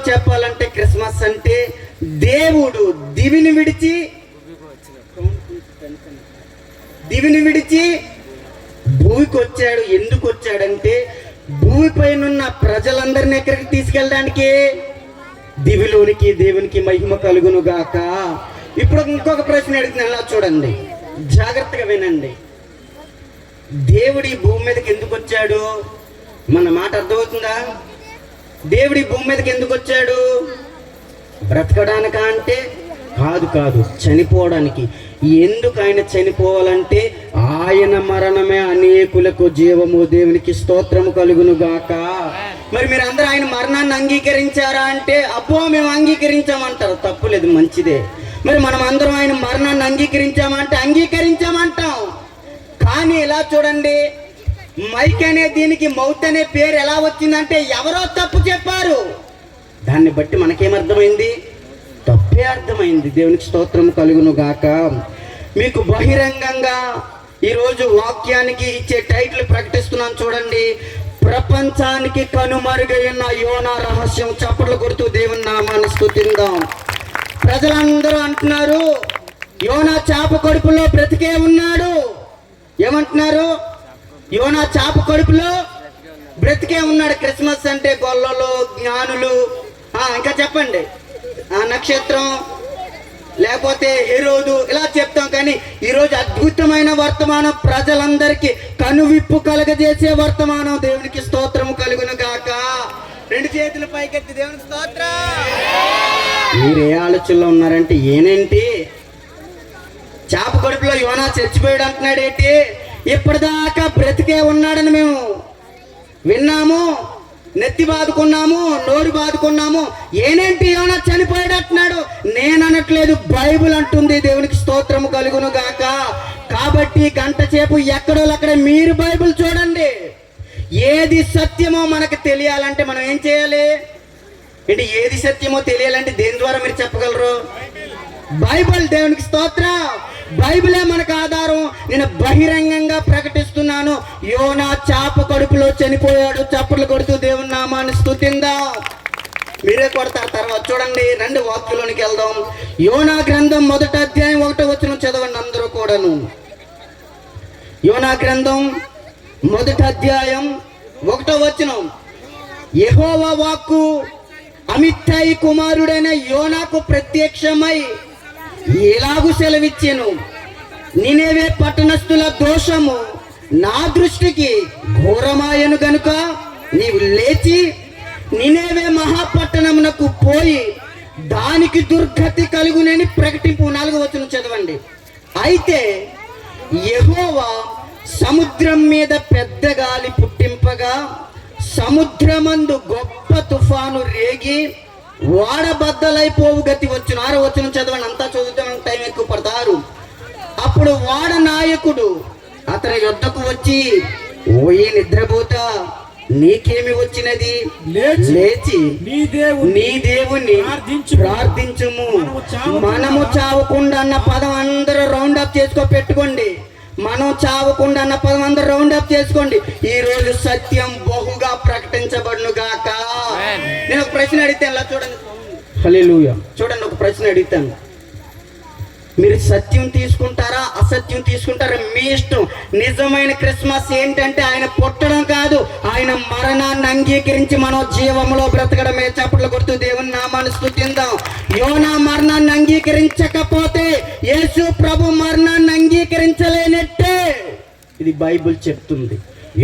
చెప్పాలంటే క్రిస్మస్ అంటే దేవుడు దివిని విడిచి భూమికి వచ్చాడు. ఎందుకు వచ్చాడంటే భూమిపైనున్న ప్రజలందరినీ ఎక్కడికి తీసుకెళ్ళడానికి, దివిలోనికి. దేవునికి మహిమ కలుగును గాక. ఇప్పుడు ఇంకొక ప్రశ్న అడుగుతున్నాను, అలా చూడండి, జాగ్రత్తగా వినండి. దేవుడు ఈ భూమి మీదకి ఎందుకు వచ్చాడు? మన మాట అర్థమవుతుందా? దేవుడు ఈ భూమి మీదకి ఎందుకు వచ్చాడు? బ్రతకడానికా అంటే కాదు, చనిపోవడానికి. ఎందుకు ఆయన చనిపోవాలంటే ఆయన మరణమే అనేకులకు జీవము. దేవునికి స్తోత్రము కలుగును గాక. మరి మీరు అందరూ ఆయన మరణాన్ని అంగీకరించారా అంటే అబ్బో మేము అంగీకరించామంటారు. తప్పులేదు, మంచిదే. మరి మనం అందరం ఆయన మరణాన్ని అంగీకరించామంటే అంగీకరించామంటాం. కానీ ఇలా చూడండి, మైక్ అనే దీనికి మౌత్ అనే పేరు ఎలా వచ్చిందంటే ఎవరో తప్పు చెప్పారు. దాన్ని బట్టి మనకేమర్థమైంది? తప్పే అర్థమైంది. దేవునికి స్తోత్రం కలుగును గాక. మీకు బహిరంగంగా ఈరోజు వాక్యానికి ఇచ్చే టైటిల్ ప్రకటిస్తున్నాను చూడండి, ప్రపంచానికి కనుమరుగైన యోనా రహస్యం. చప్పట్లు కొడుతూ దేవుని నామాన్ని స్తుతిద్దాం. ప్రజలందరూ అంటున్నారు యోనా చేప కడుపులో బ్రతికే ఉన్నాడు. ఏమంటున్నారు? యోనా చేప కడుపులో బ్రతికే ఉన్నాడు. క్రిస్మస్ అంటే గొల్లలు, జ్ఞానులు, ఇంకా చెప్పండి, నక్షత్రం, లేకపోతే హెరోదు, ఇలా చెప్తాం. కానీ ఈరోజు అద్భుతమైన వర్తమానం, ప్రజలందరికీ కనువిప్పు కలగజేసే వర్తమానం. దేవునికి స్తోత్రము కలుగును గాక. రెండు చేతులు పైకెత్తి దేవునికి స్తోత్రం. మీరు ఏ ఆలోచనలో ఉన్నారంటే ఏనేంటి? చేప కడుపులో యోనా చచ్చిపోయాడు అంటున్నాడేంటి? ఇప్పటిదాకా బ్రతికే ఉన్నాడని మేము విన్నాము, నెత్తి బాదుకున్నాము, నోరు బాదుకున్నాము. ఏనేంటి యోనా చనిపోయాడు అంటున్నాడు? నేను అనట్లేదు, బైబిల్ అంటుంది. దేవునికి స్తోత్రము కలుగును గాక. కాబట్టి గంట సేపు ఎక్కడో అక్కడ మీరు బైబిల్ చూడండి. ఏది సత్యమో మనకు తెలియాలంటే మనం ఏం చేయాలి? ఏంటి ఏది సత్యమో తెలియాలంటే దేని ద్వారా మీరు చెప్పగలరు? బైబిల్. దేవునికి స్తోత్రం. బైబిలే మనకు ఆధారం. నేను బహిరంగంగా ప్రకటిస్తున్నాను, యోనా చేప కడుపులో చనిపోయాడు. చప్పట్లు కొడుతూ దేవుని నామాన్ని స్తుతిద్దాం. మీరే కొడతారు తర్వాత. చూడండి, రెండు వాక్యంలోనికి వెళ్దాం. యోనా గ్రంథం 1వ అధ్యాయం 1వ వచనం చదవండి అందరూ కూడాను. యోనా గ్రంథం 1వ అధ్యాయం 1వ వచనం. యెహోవా వాక్కు అమిత్తాయి కుమారుడైన యోనాకు ప్రత్యక్షమై ఎలాగు సెలవిచ్చెను, నినేవే పట్టణస్థుల దోషము నా దృష్టికి ఘోరమాయను గనుక నీవు లేచి నినేవే మహాపట్టణమునకు పోయి దానికి దుర్గతి కలుగునని ప్రకటింపు. 4వ వచనం చదవండి. అయితే యెహోవా సముద్రం మీద పెద్ద గాలి పుట్టింపగా సముద్రమందు గొప్ప తుఫాను రేగి వాడబద్దలైపోవు గతి వచ్చును. 6వ వచనం చదవండి, అంతా చదివితే మనకు టైం ఎక్కువ పడతారు. అప్పుడు వాడ నాయకుడు అతని యొద్దకు వచ్చి, ఓయే నిద్రపోతా, నీకేమి వచ్చినది? లేచి నీ దేవుణ్ణి ప్రార్థించుము. మనము చావకుండా అన్న పదం అందరూ రౌండ్ అప్ చేసుకో పెట్టుకోండి. మనం చావకుండా అన్న పదం అందరూ రౌండ్ అప్ చేసుకోండి. ఈ రోజు సత్యం బహుగా ప్రకటించబడును గాక. నేను ఒక ప్రశ్న అడిగితే అలా చూడండి. హల్లెలూయా. చూడండి, ఒక ప్రశ్న అడుగుతాను. మీరు సత్యం తీసుకుంటారా, అసత్యం తీసుకుంటారా? మీ ఇష్టం. నిజమైన క్రిస్మస్ ఏంటంటే ఆయన పుట్టడం కాదు, ఆయన మరణాన్ని అంగీకరించి మనం జీవంలో బ్రతకడమే. చప్పట్లు కొడుతూ దేవుని నామాన్ని స్తుతిద్దాం. యోనా మరణాన్ని అంగీకరించకపోతే యేసు ప్రభు మరణాన్ని అంగీకరించలేనట్టే. ఇది బైబిల్ చెప్తుంది.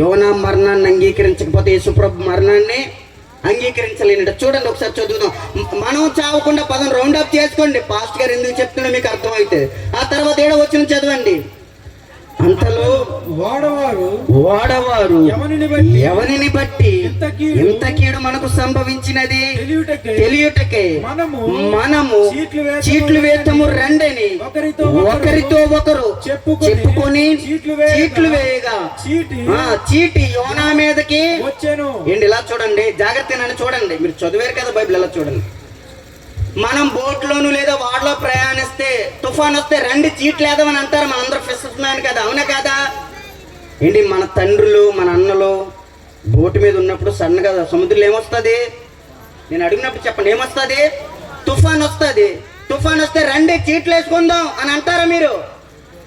యోనా మరణాన్ని అంగీకరించకపోతే యేసు ప్రభు మరణాన్ని అంగీకరించలేనట. చూడండి, ఒకసారి చదువుదాం. మనం చావకుండా పదం రౌండ్ అప్ చేసుకోండి. పాస్ట్ గారు ఎందుకు చెప్తున్నా మీకు అర్థమైతే. ఆ తర్వాత 7వ వచనం చదవండి. అంతలో వాడవారు ఎవరిని బట్టి ఇంత కీడు మనకు సంభవించినది తెలియుటకే మనము చీట్లు వేతము రండని ఒకరితో ఒకరు చెప్పుకొని చీట్లు వేయగా చీటి యోనా మీదకి ఏంటి? ఇలా చూడండి, జాగ్రత్తగా చూడండి. మీరు చదివారు కదా బైబిల్, ఎలా చూడండి. మనం బోట్లోను లేదా వాడలో ప్రయాణిస్తే తుఫాన్ వస్తే రండి చీట్లు వేద్దామని అంటారు. మన అందరూ ఫిషర్స్ మ్యాన్ కదా, అవునా కదా? ఏంటి, మన తండ్రులు మన అన్నలు బోటు మీద ఉన్నప్పుడు సడన్గా సముద్రంలో ఏమొస్తుంది? నేను అడిగినప్పుడు చెప్పండి, ఏమొస్తుంది? తుఫాన్ వస్తుంది. తుఫాన్ వస్తే రండి చీట్లు వేసుకుందాం అని అంటారా మీరు?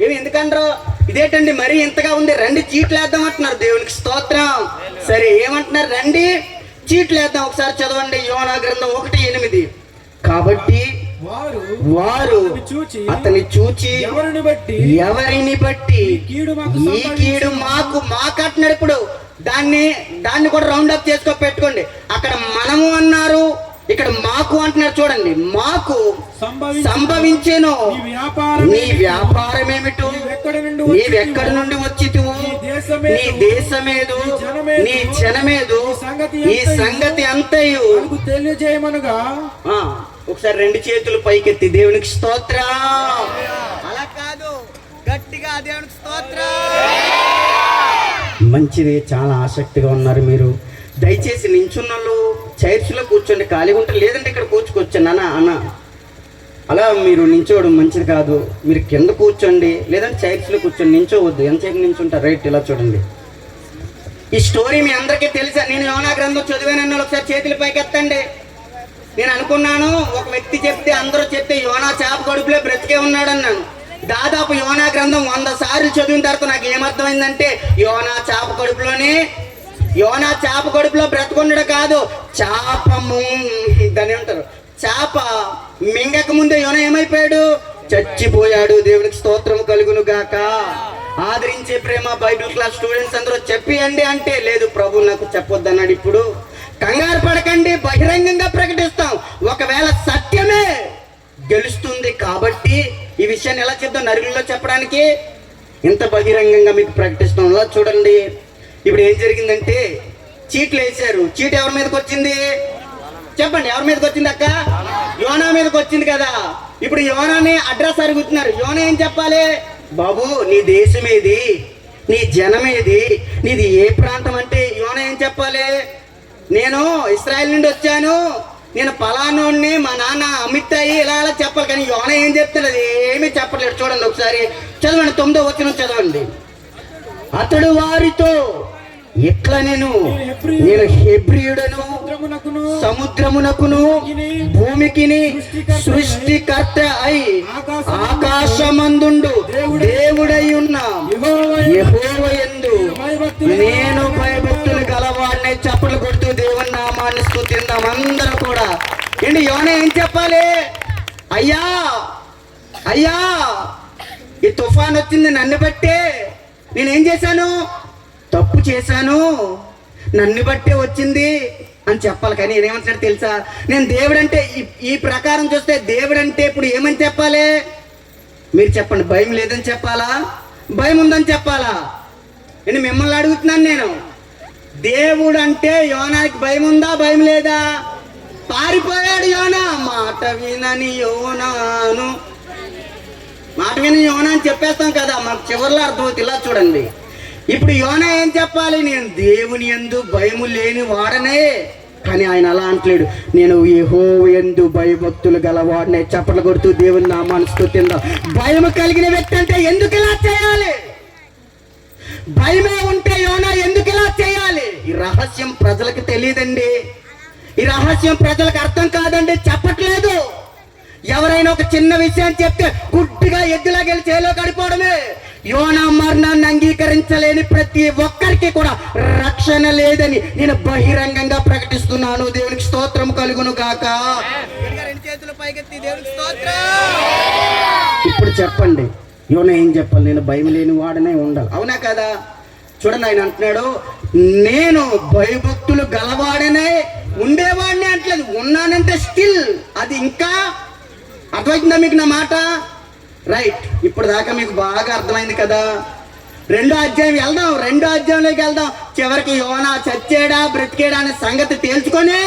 ఏమి ఎందుకంటారు? ఇదేంటండి మరీ ఇంతగా ఉంది, రండి చీట్లు వేద్దాం అంటున్నారు. దేవునికి స్తోత్రం. సరే ఏమంటున్నారు? రండి చీట్లు వేద్దాం. ఒకసారి చదవండి యోనా గ్రంథం 1:8. కాబట్టి వారు అతన్ని చూచి ఎవరిని బట్టి ఈ కీడు మాకంటున్నాడు. ఇప్పుడు దాన్ని కూడా రౌండ్ అప్ చేసుకో పెట్టుకోండి. అక్కడ మనము అన్నారు, ఇక్కడ మాకు అంటున్నారు. చూడండి, మాకు సంభవించేను. నీ వ్యాపారం ఏమిటో, నీవెక్కడి నుండి వచ్చితివు, నీ దేశమేదు, నీ జనమేదు, ఈ సంగతి అంతయు తెలియజేయమనగా. ఒకసారి 2 చేతులు పైకెత్తి దేవునికి స్తోత్రం. అలా కాదు, గట్టిగా దేవునికి స్తోత్రం. మంచిది, చాలా ఆసక్తిగా ఉన్నారు మీరు. దయచేసి నించున్న వాళ్ళు చైర్స్లో కూర్చోండి, ఖాళీగా ఉంటారు. లేదంటే ఇక్కడ కూర్చుకొచ్చాను అన్న అలా మీరు నించోవడం మంచిది కాదు. మీరు కింద కూర్చోండి, లేదంటే చైర్స్లో కూర్చోండి, నించోవద్దు. ఎంతసేపు నించుంటారు? రైట్, ఇలా చూడండి. ఈ స్టోరీ మీ అందరికీ తెలుసా? నేను యోనా గ్రంథం చదివానన్న ఒకసారి చేతుల పైకి ఎత్తండి. నేను అనుకున్నాను ఒక వ్యక్తి చెప్తే, అందరూ చెప్తే యోనా చేప కడుపులో బ్రతికే ఉన్నాడు అన్నాను. దాదాపు యోనా గ్రంథం 100 సార్లు చదివిన తర్వాత నాకు ఏమర్థమైందంటే, యోనా చేప కడుపులో బ్రతుకున్నాడు కాదు, దాన్ని ఏమంటారు, చేప మింగక ముందే యోనా ఏమైపోయాడు? చచ్చిపోయాడు. దేవునికి స్తోత్రం కలుగును గాక. ఆదరించే ప్రేమ బైబిల్ క్లాస్ స్టూడెంట్స్ అందరూ చెప్పియండి అంటే, లేదు ప్రభు నాకు చెప్పొద్దన్నాడు. ఇప్పుడు కంగారు పడకండి, బహిరంగంగా ప్రకటిస్తాం. ఒకవేళ సత్యమే గెలుస్తుంది కాబట్టి ఈ విషయాన్ని ఎలా చెప్తాం? నలుగురిలో చెప్పడానికి ఇంత బహిరంగంగా మీకు ప్రకటిస్తాం. అలా చూడండి, ఇప్పుడు ఏం జరిగిందంటే చీట్లు వేశారు. చీట ఎవరి మీదకి వచ్చింది? చెప్పండి, ఎవరి మీదకి వచ్చింది అక్క? యోనా మీదకి వచ్చింది కదా. ఇప్పుడు యోనాని అడ్రస్ అడుగుతున్నారు. యోనా ఏం చెప్పాలి? బాబు నీ దేశం ఏది, నీ జనమేది, నీది ఏ ప్రాంతం అంటే యోనా ఏం చెప్పాలి? నేను ఇశ్రాయేల్ నుండి వచ్చాను, నేను పలానోడిని, మా నాన్న అమిత్తాయి, ఇలా అలా చెప్పాలి. కానీ యోనా ఏం చెప్తున్నది? ఏమీ చెప్పట్లేదు. చూడండి ఒకసారి చదవండి, 9వ వచనం చదవండి. అతడు వారితో ఇట్లా నేను హెబ్రీయుడను, సముద్రమునకును భూమికిని సృష్టికర్త అయి ఆకాశమందుండు దేవుడై ఉన్న యెహోవా యందు నేను భయభక్తులు గలవాడిని. చప్పట్లు కొడుతూ దేవుని నామాన్ని స్తుతిద్దాం అందరూ కూడా. ఏంటి యోనా ఏం చెప్పాలి? అయ్యా అయ్యా ఈ తుఫాన్ వచ్చింది నన్ను బట్టే, నేనేం చేశాను? తప్పు చేశాను, నన్ను బట్టే వచ్చింది అని చెప్పాలి. కానీ నేనేమంటాడు తెలుసా? నేను దేవుడంటే ఈ ప్రకారం చూస్తే దేవుడంటే ఇప్పుడు ఏమని చెప్పాలి? మీరు చెప్పండి. భయం లేదని చెప్పాలా, భయం ఉందని చెప్పాలా? నేను మిమ్మల్ని అడుగుతున్నాను. నేను దేవుడు అంటే యోనాకి భయం ఉందా, భయం లేదా? పారిపోయాడు యోనా. మాట వినని యోనా అని చెప్పేస్తాం కదా, మాకు చివరిలో అర్థమవుతుంది. ఇలా చూడండి, ఇప్పుడు యోనా ఏం చెప్పాలి? నేను దేవుని యందు భయము లేని వాడనే. కానీ ఆయన అలా అంటలేడు, నేను యెహోవా యందు భయభక్తులు గలవాడినే. చప్పట్లు కొడుతూ దేవుని నామాన్ని స్తుతిద్దాం. భయం కలిగిన వ్యక్తి అంటే ఎందుకు ఇలా చేయాలి? భయమే ఉంటే యోనా ఎందుకు ఇలా చేయాలి? ఈ రహస్యం ప్రజలకు తెలియదండి, ఈ రహస్యం ప్రజలకు అర్థం కాదండి, చెప్పట్లేదు. ఎవరైనా ఒక చిన్న విషయం చెప్తే గుడ్డిగా ఎద్దులాగెళ్ళి చేలో గడిపోవడమే. యోనా మరణాన్ని అంగీకరించలేని ప్రతి ఒక్కరికి కూడా రక్షణ లేదని నేను బహిరంగంగా ప్రకటిస్తున్నాను. దేవునికి స్తోత్రం కలుగును గాక. ఇప్పుడు చెప్పండి, యోనా ఏం చెప్పాలి? నేను భయం లేని వాడనే ఉండాలి, అవునా కదా? చూడండి, ఆయన అంటున్నాడు, నేను భయభక్తులు గలవాడనే ఉండేవాడిని అంటలేదు, ఉన్నానంటే స్టిల్. అది ఇంకా అర్థమవుతుందా మీకు నా మాట? రైట్, ఇప్పుడు దాకా మీకు బాగా అర్థమైంది కదా. 2వ అధ్యాయం వెళ్దాం, 2వ అధ్యాయంలోకి వెళ్దాం. చివరికి యోనా చచ్చాడా బ్రతికేడా అనే సంగతి తేల్చుకొని,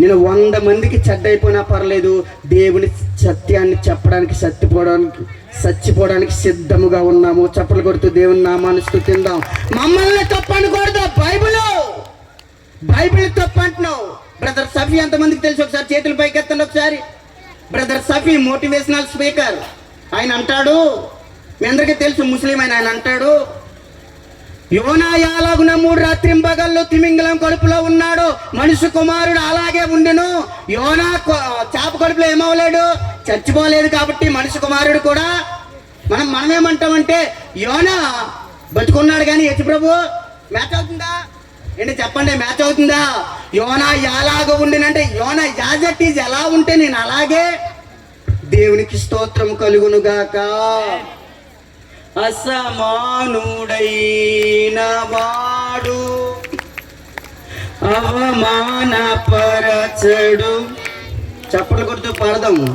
నేను 100 మందికి చెడ్డైపోయినా పర్లేదు, దేవుని సత్యాన్ని చెప్పడానికి చచ్చిపోవడానికి సిద్ధముగా ఉన్నాము. చప్పలు కొడుతూ దేవుని నామాన్ని స్తుతిద్దాం. మమ్మల్ని తప్పు అనకూడదు, బైబిల్ తప్పు అంటున్నావు. బ్రదర్ సఫీ ఎంతమందికి తెలుసు? ఒకసారి చేతుల పైకి ఎత్తండి ఒకసారి. Brother సఫీ motivational speaker. ఆయన అంటాడు, మీ అందరికీ తెలుసు, ముస్లిం ఆయన అంటాడు, యోనా యాలాగున 3 రాత్రింబగళ్ళు తిమింగలం కడుపులో ఉన్నాడు, మనుష్య కుమారుడు అలాగే ఉండెను. యోనా చేప కడుపులో ఏమవలేడు, చచ్చిపోలేదు. కాబట్టి మనుష్య కుమారుడు కూడా మనమేమంటామంటే యోనా బతుకున్నాడు కానీ యేసు ప్రభు మ్యాచ్ అవుతుందా ఏంటి చెప్పండి, మ్యాచ్ అవుతుందా? యోనా ఎలాగ ఉండినంటే యోనా యాజటీజ్ ఎలా ఉంటే నేను అలాగే. దేవునికి స్తోత్రం కలుగును గాక. అసమానుడైన వాడు అవమానపరచడు. చప్పట్లు కొడుతూ పాడదాము.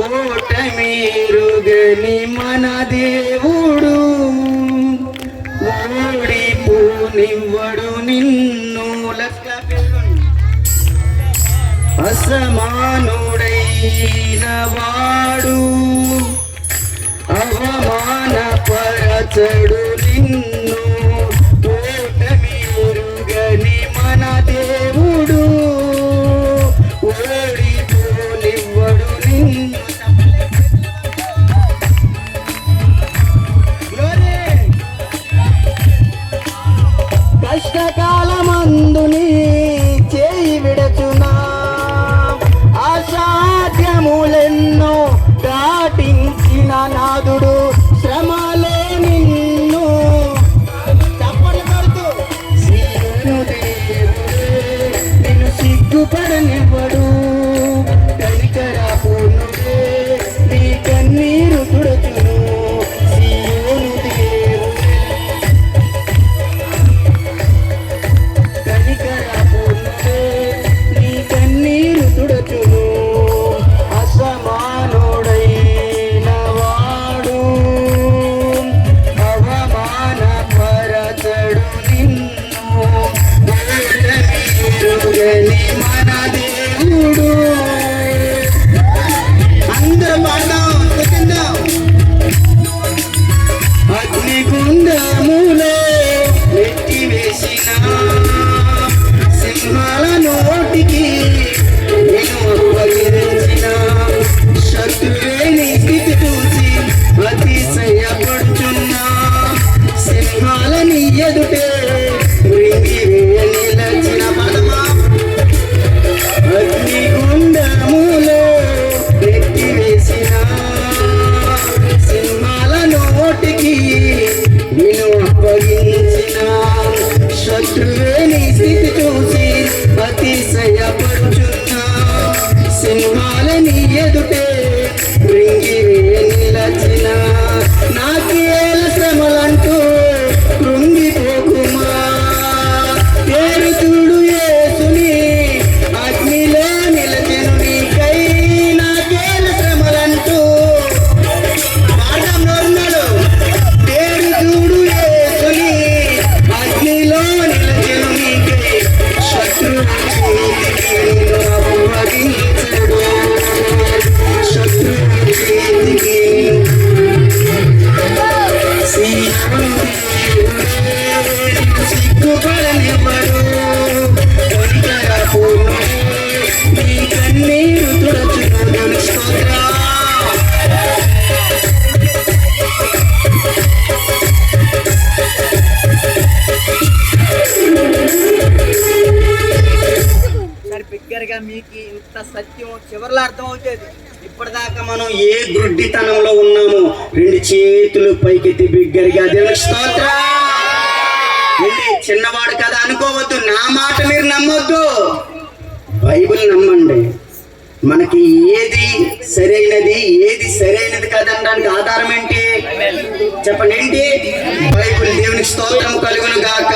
ఓటమిరుగని మన దేవుడు ఓడిపోనివ్వడు నిన్ను. అసమానుడైన వాడు అవమానపరచడు నిన్ను. ఓటమిరుగని మన దేవుడు ఓడిపోనివ్వడు నిన్ను. కష్టకాలమందుని చేయి విడచునా, అసాధ్యములెన్నో దాటించిన నాదుడు శ్రమలో నిన్ను చప్పట్లు కొడుతూ సీయోను దేవుడే నిన్ను సిగ్గుపడనివ్వడు. కనికర పూర్ణుడే నీ కన్నీరు తుడుచును. సీయోను దేవుడే కనికర పూర్ణుడే నీ కన్నీరు తుడుచును. అసమానుడైన వాడు అవమానపరచడు నిన్ను. ఓటమిరుగని మన దేవుడు. అందరూ పాడదాం, కూర్చుందాం. అగ్నిగుండములో నెట్టివేసిన సింహాల నోటికి నేను అప్పగించిన శత్రువేని స్థితి చూసి అతిశయపడుచున్నా. సింహాలని ఎదుటే నిలచిన పదమా. అగ్నిగుండములో నెట్టివేసిన సింహాల నోటికి నేను అప్పగించిన శత్రువేని స్థితి చూసి అతిశయపడుచున్నా. సింహాలని ఎదుటే నిలచిన నాకేల శ్రమలంటూ కృంగిపోకుమా. పేరు చూడు యేసుని అగ్నిలో నిలచెను నీకై. నాకేల శ్రమలంటూ పాడన్నాడు. పేరు చూడు యేసుని అగ్నిలో నిలచెను నీకై. శత్రువు అప్పగించడు. శత్రువు సిగ్గుపడనివ్వడు. కనికర పూర్ణుడే నీ కన్నీరు తుడచును. స్తోత్రం. బిగ్గరగా మీకు ఇంత సత్యం చివరిలో అర్థం అవుతుంది. ఇప్పటిదాకా మనం ఏ గుడ్డితనంలో ఉన్నామో 2 చేతులు పైకెత్తి బిగ్గరగా దేవునికి స్తోత్రం. చిన్నవాడు కదా అనుకోవద్దు, నా మాట మీరు నమ్మొద్దు, బైబిల్ నమ్మండి. మనకి ఏది సరైనది ఏది సరైనది కాదనడానికి ఆధారం ఏంటి చెప్పండి, ఏంటి? బైబిల్. దేవునికి స్తోత్రం కలుగును గాక.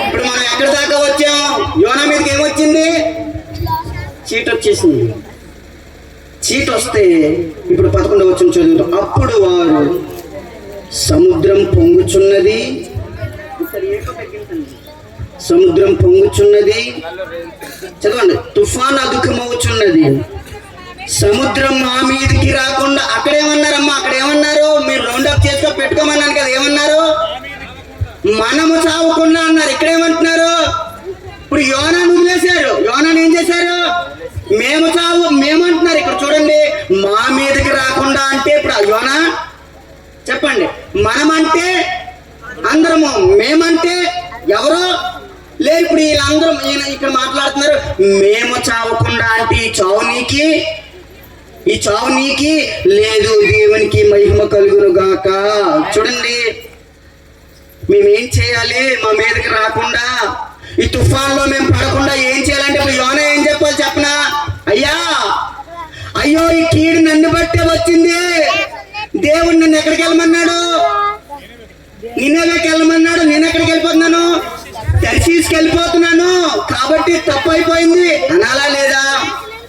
ఇప్పుడు మనం ఎక్కడి దాకా వచ్చాం? యోనా మీదకి ఏమొచ్చింది? చీట వచ్చేసింది. చీట వస్తే ఇప్పుడు 11వ వచనం చదువుతాం. అప్పుడు వారు సముద్రం పొంగుచున్నది, సముద్రం పొంగుచున్నది, చదవండి, తుఫాన్ అదుకమవుచున్నది, సముద్రం మా మీదకి రాకుండా. అక్కడేమన్నారమ్మా? అక్కడేమన్నారు? మీరు రౌండప్ చేసుకో పెట్టుకోమన్నాను కదా, ఏమన్నారు? మనము చావకుండా అన్నారు. ఇక్కడేమంటున్నారు? ఇప్పుడు యోనాను వదిలేశారు. యోనాను ఏం చేశారు? మేమంటున్నారు. ఇక్కడ చూడండి, మా మీదకి రాకుండా అంటే ఇప్పుడు యోనా చెప్పండి, మనమంటే అందరము మేమంటే ఎవరో లేదు. ఇప్పుడు వీళ్ళందరూ ఈయన ఇక్కడ మాట్లాడుతున్నారు, మేము చావకుండా అంటే ఈ చావు నీకి లేదు, దేవునికి మహిమ కలుగును గాక. చూడండి, మేమేం చేయాలి? మా మీదకి రాకుండా ఈ తుఫాన్లో మేము పడకుండా ఏం చేయాలంటే ఇప్పుడు యోనా ఏం చెప్పాలి చెప్పనా? అయ్యో ఈ కీడు నన్ను బట్టే వచ్చింది, దేవుడు నన్ను ఎక్కడికి వెళ్ళమన్నాడు? నిన్నెక్కడికి వెళ్ళమన్నాడు, నేను ఎక్కడికి వెళ్ళిపోతున్నాను? తర్షీస్కి వెళ్ళిపోతున్నాను, కాబట్టి తప్పు అయిపోయింది అనాలా లేదా?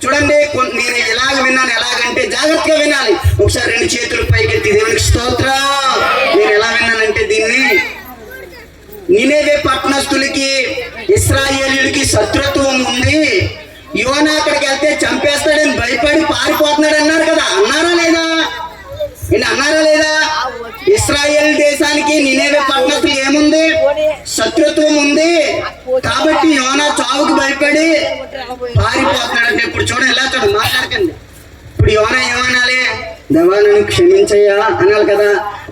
చూడండి, నేను ఎలాగ విన్నాను, ఎలాగంటే జాగ్రత్తగా వినాలి. ఒకసారి 2 చేతులు పైకెత్తి దేవునికి స్తోత్రం. నేను ఎలా విన్నానంటే దీన్ని, నినేవే పట్టణస్థులకి ఇశ్రాయేలీయులకి శత్రుత్వం ఉంది, యోనా అక్కడికి వెళ్తే చంపేస్తాడని భయపడి పారిపోతున్నాడు అన్నారు కదా, అన్నారా లేదా? అన్నారా లేదా? ఇశ్రాయేల్ దేశానికి నినేవే పట్టణస్థులు ఏముంది? శత్రుత్వం ఉంది, కాబట్టి యోనా చావుకి భయపడి పారిపోతున్నాడంటే. ఇప్పుడు చూడండి, ఎలా చూడండి, మాట్లాడకండి. ఇప్పుడు యోనా ఏమనాలి? దేవా నన్ను క్షమించయ్యా అనాలి కదా,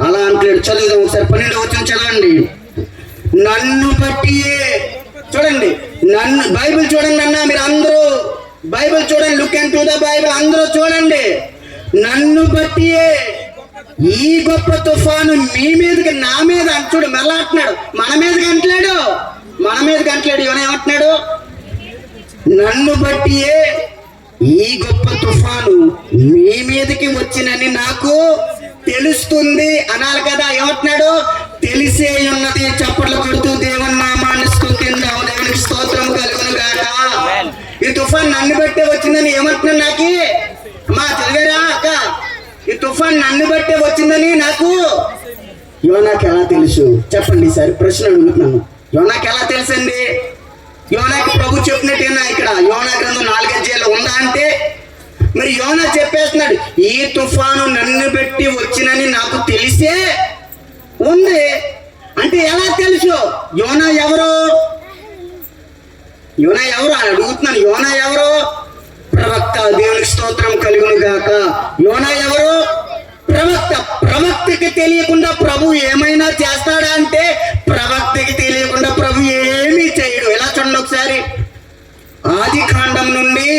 అలా అంటాడు. చదువుదాం ఒకసారి 12వ వచనం చదవండి. నన్ను బట్టి చూడండి, నన్ను బైబిల్ చూడండి అన్న, మీరు అందరూ బైబిల్ చూడండి, look and to the Bible, అందరూ చూడండి. నన్ను బట్టి ఈ గొప్ప తుఫాను మీ మీదకి నా మీద అంటుడు మెల్ల అంటున్నాడు, మన మీదకి అంటలేడు, మన మీదకి అంటలేడు. యోనా ఏమంటున్నాడు? నన్ను బట్టి ఈ గొప్ప తుఫాను మీ మీదకి వచ్చినని నాకు తెలుస్తుంది అనాలి కదా. ఏమంటున్నాడు? తెలిసే ఉన్నది. చప్పట్లు కొడుతూ దేవుని నామాన్ని స్తుతిద్దాం. దేవునికి స్తోత్రం కలుగును గాక. ఈ తుఫాన్ నన్ను బట్టే వచ్చిందని ఏమంటున్నాడు? నాకు అమ్మా చదివారా అక్క? ఈ తుఫాన్ నన్ను బట్టే వచ్చిందని నాకు యోనాకి ఎలా తెలుసు? చెప్పండి ఈసారి ప్రశ్న అడుగుతున్నాను. యోనాకి ఎలా తెలుసండి? యోనాకి ప్రభు చెప్పినట్టేనా? ఇక్కడ యోనా గ్రంథం 4వ అధ్యాయంలో ఉందా అంటే, మరి యోనా చెప్పేస్తున్నాడు, ఈ తుఫాను నన్ను బట్టి వచ్చినని నాకు తెలిసే ఉంది అంటే ఎలా తెలుసు? యోనా ఎవరు? యోనా ఎవరు అని అడుగుతున్నాను. యోనా ఎవరు? ప్రవక్త. దేవునికి స్తోత్రం కలుగును గాక. యోనా ఎవరు? ప్రవక్త. ప్రవక్తకి తెలియకుండా ప్రభు ఏమైనా చేస్తాడా అంటే, ప్రవక్తకి తెలియకుండా ప్రభు ఏమీ చేయడు. ఎలా చూడండి ఒకసారి, ఆది కాండం నుండి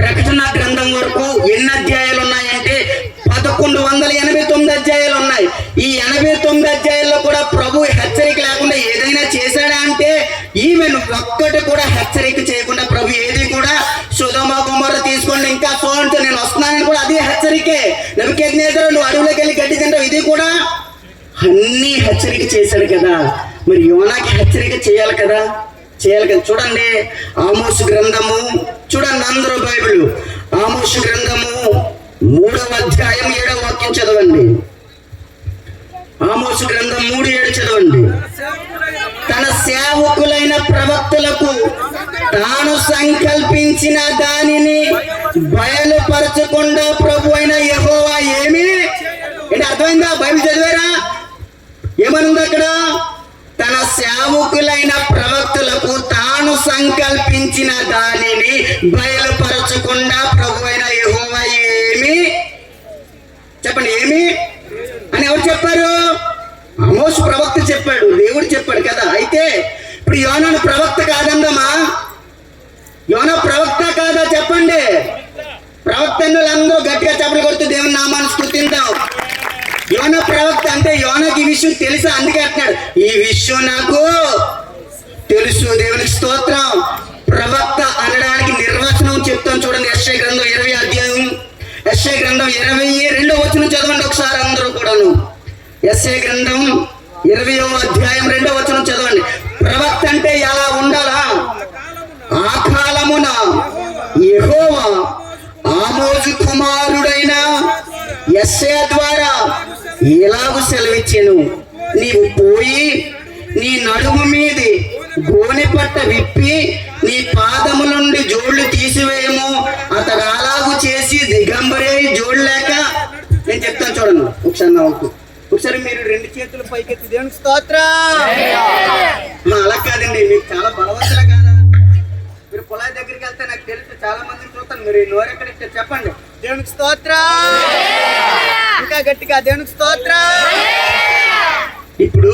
ప్రకటన గ్రంథం వరకు ఎన్ని అధ్యాయాలు ఉన్నాయంటే 1189 అధ్యాయాలు ఉన్నాయి. ఈ 89 అధ్యాయాల్లో కూడా ప్రభు హెచ్చరిక లేకుండా ఏదైనా చేశాడా అంటే, ఈవెన్ ఒక్కటి కూడా హెచ్చరిక చేయకుండా ప్రభు ఏది కూడా సొదొమ గొమొర్రా తీసుకోండి ఇంకా చూడండి నేను వస్తున్నానని కూడా అదే హెచ్చరికే. నెబుకద్నెజరు నువ్వు అడవులోకి వెళ్ళి గడ్డి తింటావు, ఇది కూడా అన్ని హెచ్చరిక చేశాడు కదా. మరి యోనాకి హెచ్చరిక చేయాలి కదా. చూడండి, ఆమోసు గ్రంథము చూడండి, అందరూ బైబిల్ ఆమోసు గ్రంథము 3వ అధ్యాయం 7వ వాక్యం చదవండి. ఆమోసు గ్రంథం 3:7 చదవండి. తన సేవకులైన ప్రవక్తలకు తాను సంకల్పించిన దానిని బయలుపరచకుండా ప్రభు అయిన యెహోవా ఏమి ఏంటి అర్థమైందా? బైబిల్ చదివారా? ఏమనుంది అక్కడ? తన సేవకులైన ప్రవక్తలకు తాను సంకల్పించిన దానిని బయలుపరచకుండా ప్రభు అయిన యెహోవా ఏమి చెప్పండి, ఏమి అని ఎవరు చెప్పారు? ఆమోసు ప్రవక్త చెప్పాడు, దేవుడు చెప్పాడు కదా. అయితే ఇప్పుడు యోనా ప్రవక్త కాదందమ్మా? యోనా ప్రవక్త కాదా చెప్పండి? ప్రవక్త అందరూ గట్టిగా చప్పట్లు కొడుతూ దేవుని నామాన్ని స్తుతిద్దాం. యోనా ప్రవక్త అంటే యోనాకి ఈ విషయం తెలుసా? అందుకే అంటున్నాడు, ఈ విషయం నాకు తెలుసు. దేవునికి స్తోత్రం. ప్రవక్త అనడానికి నిర్వచనం చెప్తాను చూడండి. యెషయా గ్రంథం 20వ అధ్యాయం, యెషయా గ్రంథం 22వ వచనం చదవండి ఒకసారి అందరూ కూడాను. యెషయా గ్రంథం 20వ అధ్యాయం 2వ వచనం చదవండి. ప్రవక్త అంటే ఎలా ఉండాలా? ఆ కాలమున యెహోవా ఆమోజు కుమారుడైన యెషయా ద్వారా ఎలాగూ సెలవిచ్చెను, నీవు పోయి నీ నడుము మీది గోనె పట్ట విప్పి నీ పాదము నుండి జోళ్లు తీసివేయము. అతడు అలాగూ చేసి దిగంబరే జోడు లేక, నేను చెప్తాను చూడండి ఒకసారి నాకు. ఒకసారి మీరు 2 చేతులు పైకెత్తి దేవునికి స్తోత్రం. అలా కాదండి, మీకు చాలా బలవంతులా కాదా? మీరు పొలాయి దగ్గరికి వెళ్తే నాకు తెలుసు చాలా మందిని చూస్తాను, మీరు నోరెక్కడిస్తే చెప్పండి దేవునికి స్తోత్రం. ఇంకా గట్టిగా దేవునికి స్తోత్రం. ఇప్పుడు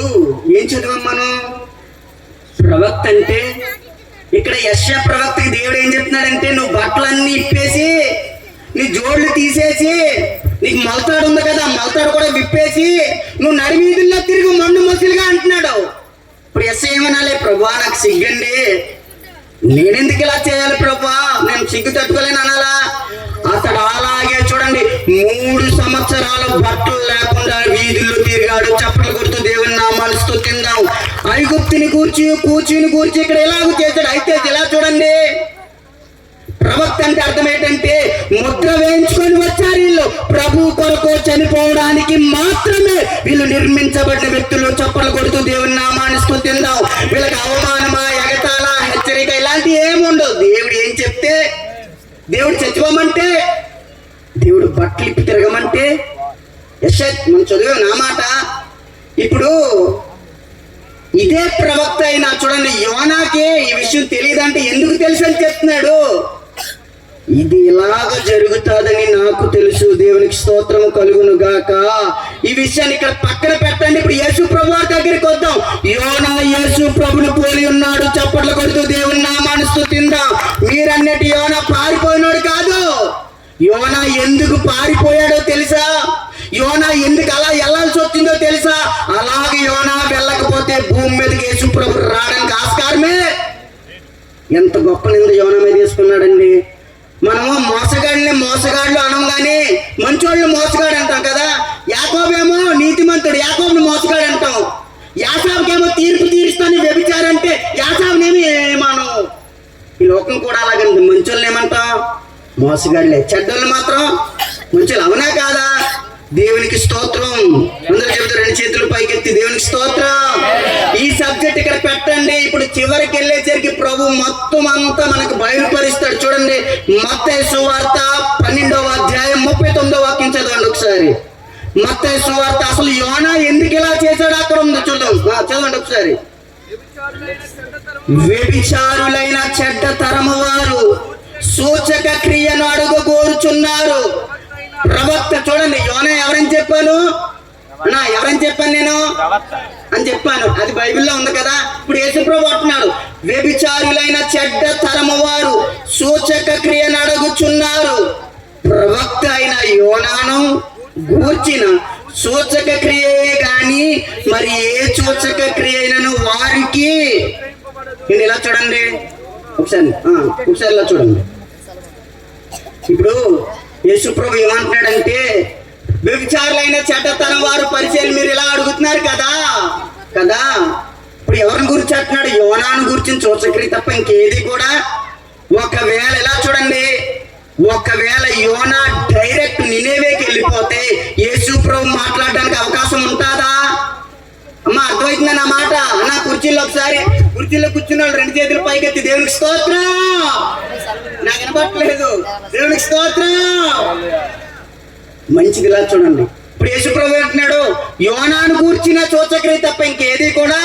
ఏం చదివాం మనం? ప్రవక్త అంటే ఇక్కడ యెషయా ప్రవక్తకి దేవుడు ఏం చెప్తున్నాడంటే, నువ్వు బట్టలన్నీ ఇప్పేసి, నీ జోళ్ళు తీసేసి, నీకు మొలతాడు ఉంది కదా మొలతాడు కూడా విప్పేసి, నువ్వు నడివీధుల్లో తిరిగి మండు మసులుగా అంటున్నాడు. ఇప్పుడు యెషయా ఏమనాలి? ప్రభువా నాకు సిగ్గండి, నేనెందుకు ఇలా చేయాలి ప్రభువా, నేను సిగ్గు తట్టుకోలేను అనాలా? అతడు అలాగే చూడండి 3 సంవత్సరాలు బట్టలు లేకుండా వీధుల్లో తిరిగాడు, చప్పట్లు కొడుతూ దేవుని నామాలు స్తుతిందాం. ఐగుప్తుని కూర్చుని ఇక్కడ ఎలాగూ చేశాడు. అయితే ఇలా చూడండి, ప్రవక్త అంటే అర్థం ఏంటంటే, ముద్ర వేయించుకొని వచ్చారు వీళ్ళు ప్రభు కొరకు చనిపోవడానికి మాత్రమే వీళ్ళు నిర్మించబడిన వ్యక్తులు. చప్పట్లు కొడుతూ దేవుని నామాన్ని స్తుతిందాం. వీళ్ళకి అవమానమా, ఎగతాళ, హెచ్చరిక ఇలాంటివి ఏముండవు. దేవుడు ఏం చెప్తే, దేవుడు చచ్చిపోమంటే, దేవుడు బట్టలు ఇప్పి తిరగమంటే, మనం చదివే నా మాట. ఇప్పుడు ఇదే ప్రవక్త అయినా చూడండి, యోనాకే ఈ విషయం తెలియదంటే ఎందుకు తెలుసు అని చెప్తున్నాడు. ఇది ఇలాగ జరుగుతుందని నాకు తెలుసు, దేవునికి స్తోత్రము కలుగును గాక. ఈ విషయాన్ని ఇక్కడ పక్కన పెట్టండి. ఇప్పుడు యేసు ప్రభు వారి దగ్గరికి వద్దాం. యోనా యేసు ప్రభుని పోలి ఉన్నాడు. చప్పట్లు కొడుతూ దేవుని నామాన్ని స్తుతిందాం. మీరన్నట్టు యోనా పారిపోయినాడు కాదు. యోనా ఎందుకు పారిపోయాడో తెలుసా? యోనా ఎందుకు అలా వెళ్ళాల్సి వచ్చిందో తెలుసా? అలాగే యోనా వెళ్ళకపోతే భూమి మీదకి యేసు ప్రభు రావడానికి ఆస్కారమే. ఎంత గొప్ప నింద యోనా మీద తీసుకున్నాడండి. మనము మోసగాళ్ళు అనం కానీ మంచోళ్ళు మోసగాడు అంటాం కదా. యాకోబేమో నీతిమంతుడు, యాకోబుని మోసగాడు అంటాం. యాసావుకేమో తీర్పు తీరుస్తాను వ్యభిచారంటే యాసావునేమి మనం. ఈ లోకం కూడా అలాగండి, మంచోళ్ళని ఏమంటాం? మోసగాళ్ళే. చెడ్డోళ్ళు మాత్రం మంచోళ్ళు. అవునా కాదా? దేవునికి స్తోత్రం. అందరూ చెబుతారు 2 చేతులు పైకెత్తి దేవునికి స్తోత్రం. ఈ సబ్జెక్ట్ ఇక్కడ పెట్టండి. ఇప్పుడు చివరికి వెళ్ళేసరికి ప్రభు మొత్తం అంతా మనకు బయలుపరుస్తాడు. చూడండి, మత్తయి సువార్త 12వ అధ్యాయం 39వ వాక్యం చదవండి ఒకసారి. మత్తయి సువార్త. అసలు యోనా ఎందుకు ఇలా చేశాడు అక్కడ ఉంది చదవండి ఒకసారి. వ్యభిచారులైన చెడ్డ తరము వారు సూచక క్రియను అడుగుకోరుచున్నారు. ప్రవక్త. చూడండి, యోనా ఎవరని చెప్పాను నేను అని చెప్పాను. అది బైబిల్లో ఉంది కదా. ఇప్పుడు యేసుప్రభు అంటున్నాడు, వ్యభిచారులైన చెడ్డ తరము వారు సూచక క్రియను అడుగుచున్నారు. ప్రవక్త అయిన యోనాను గూర్చిన సూచక క్రియే గాని మరి ఏ సూచక క్రియ అయినను వారికి. నేను ఇలా చూడండి ఒకసారి ఇలా చూడండి. ఇప్పుడు యేసుప్రభు ఏమంటున్నాడంటే, వ్యభిచారులైన చెడ్డతనం వారు పరిచయం మీరు ఇలా అడుగుతున్నారు కదా. ఇప్పుడు ఎవరిని గురించి అంటున్నాడు? యోనాను గురించి సూచక్రియ తప్ప ఇంకేది కూడా. ఒకవేళ ఇలా చూడండి, ఒకవేళ యోనా డైరెక్ట్ నినేవేకి వెళ్ళిపోతే యేసుప్రభు మాట్లాడడానికి అవకాశం ఉంటుందా? అమ్మా అర్థమవుతుందా నా మాట? అన్న కుర్చీలో కూర్చున్న వాళ్ళు 2 చేతులు పైకెత్తి దేవునికి స్తోత్రం. నాకు వినపట్లేదు. దేవునికి స్తోత్రం. మంచిది. ఇలా చూడండి, ఇప్పుడు యేసుప్రభు అంటున్నాడు, యోనాను కూర్చిన సూచక్రియ తప్ప ఇంకేది కూడా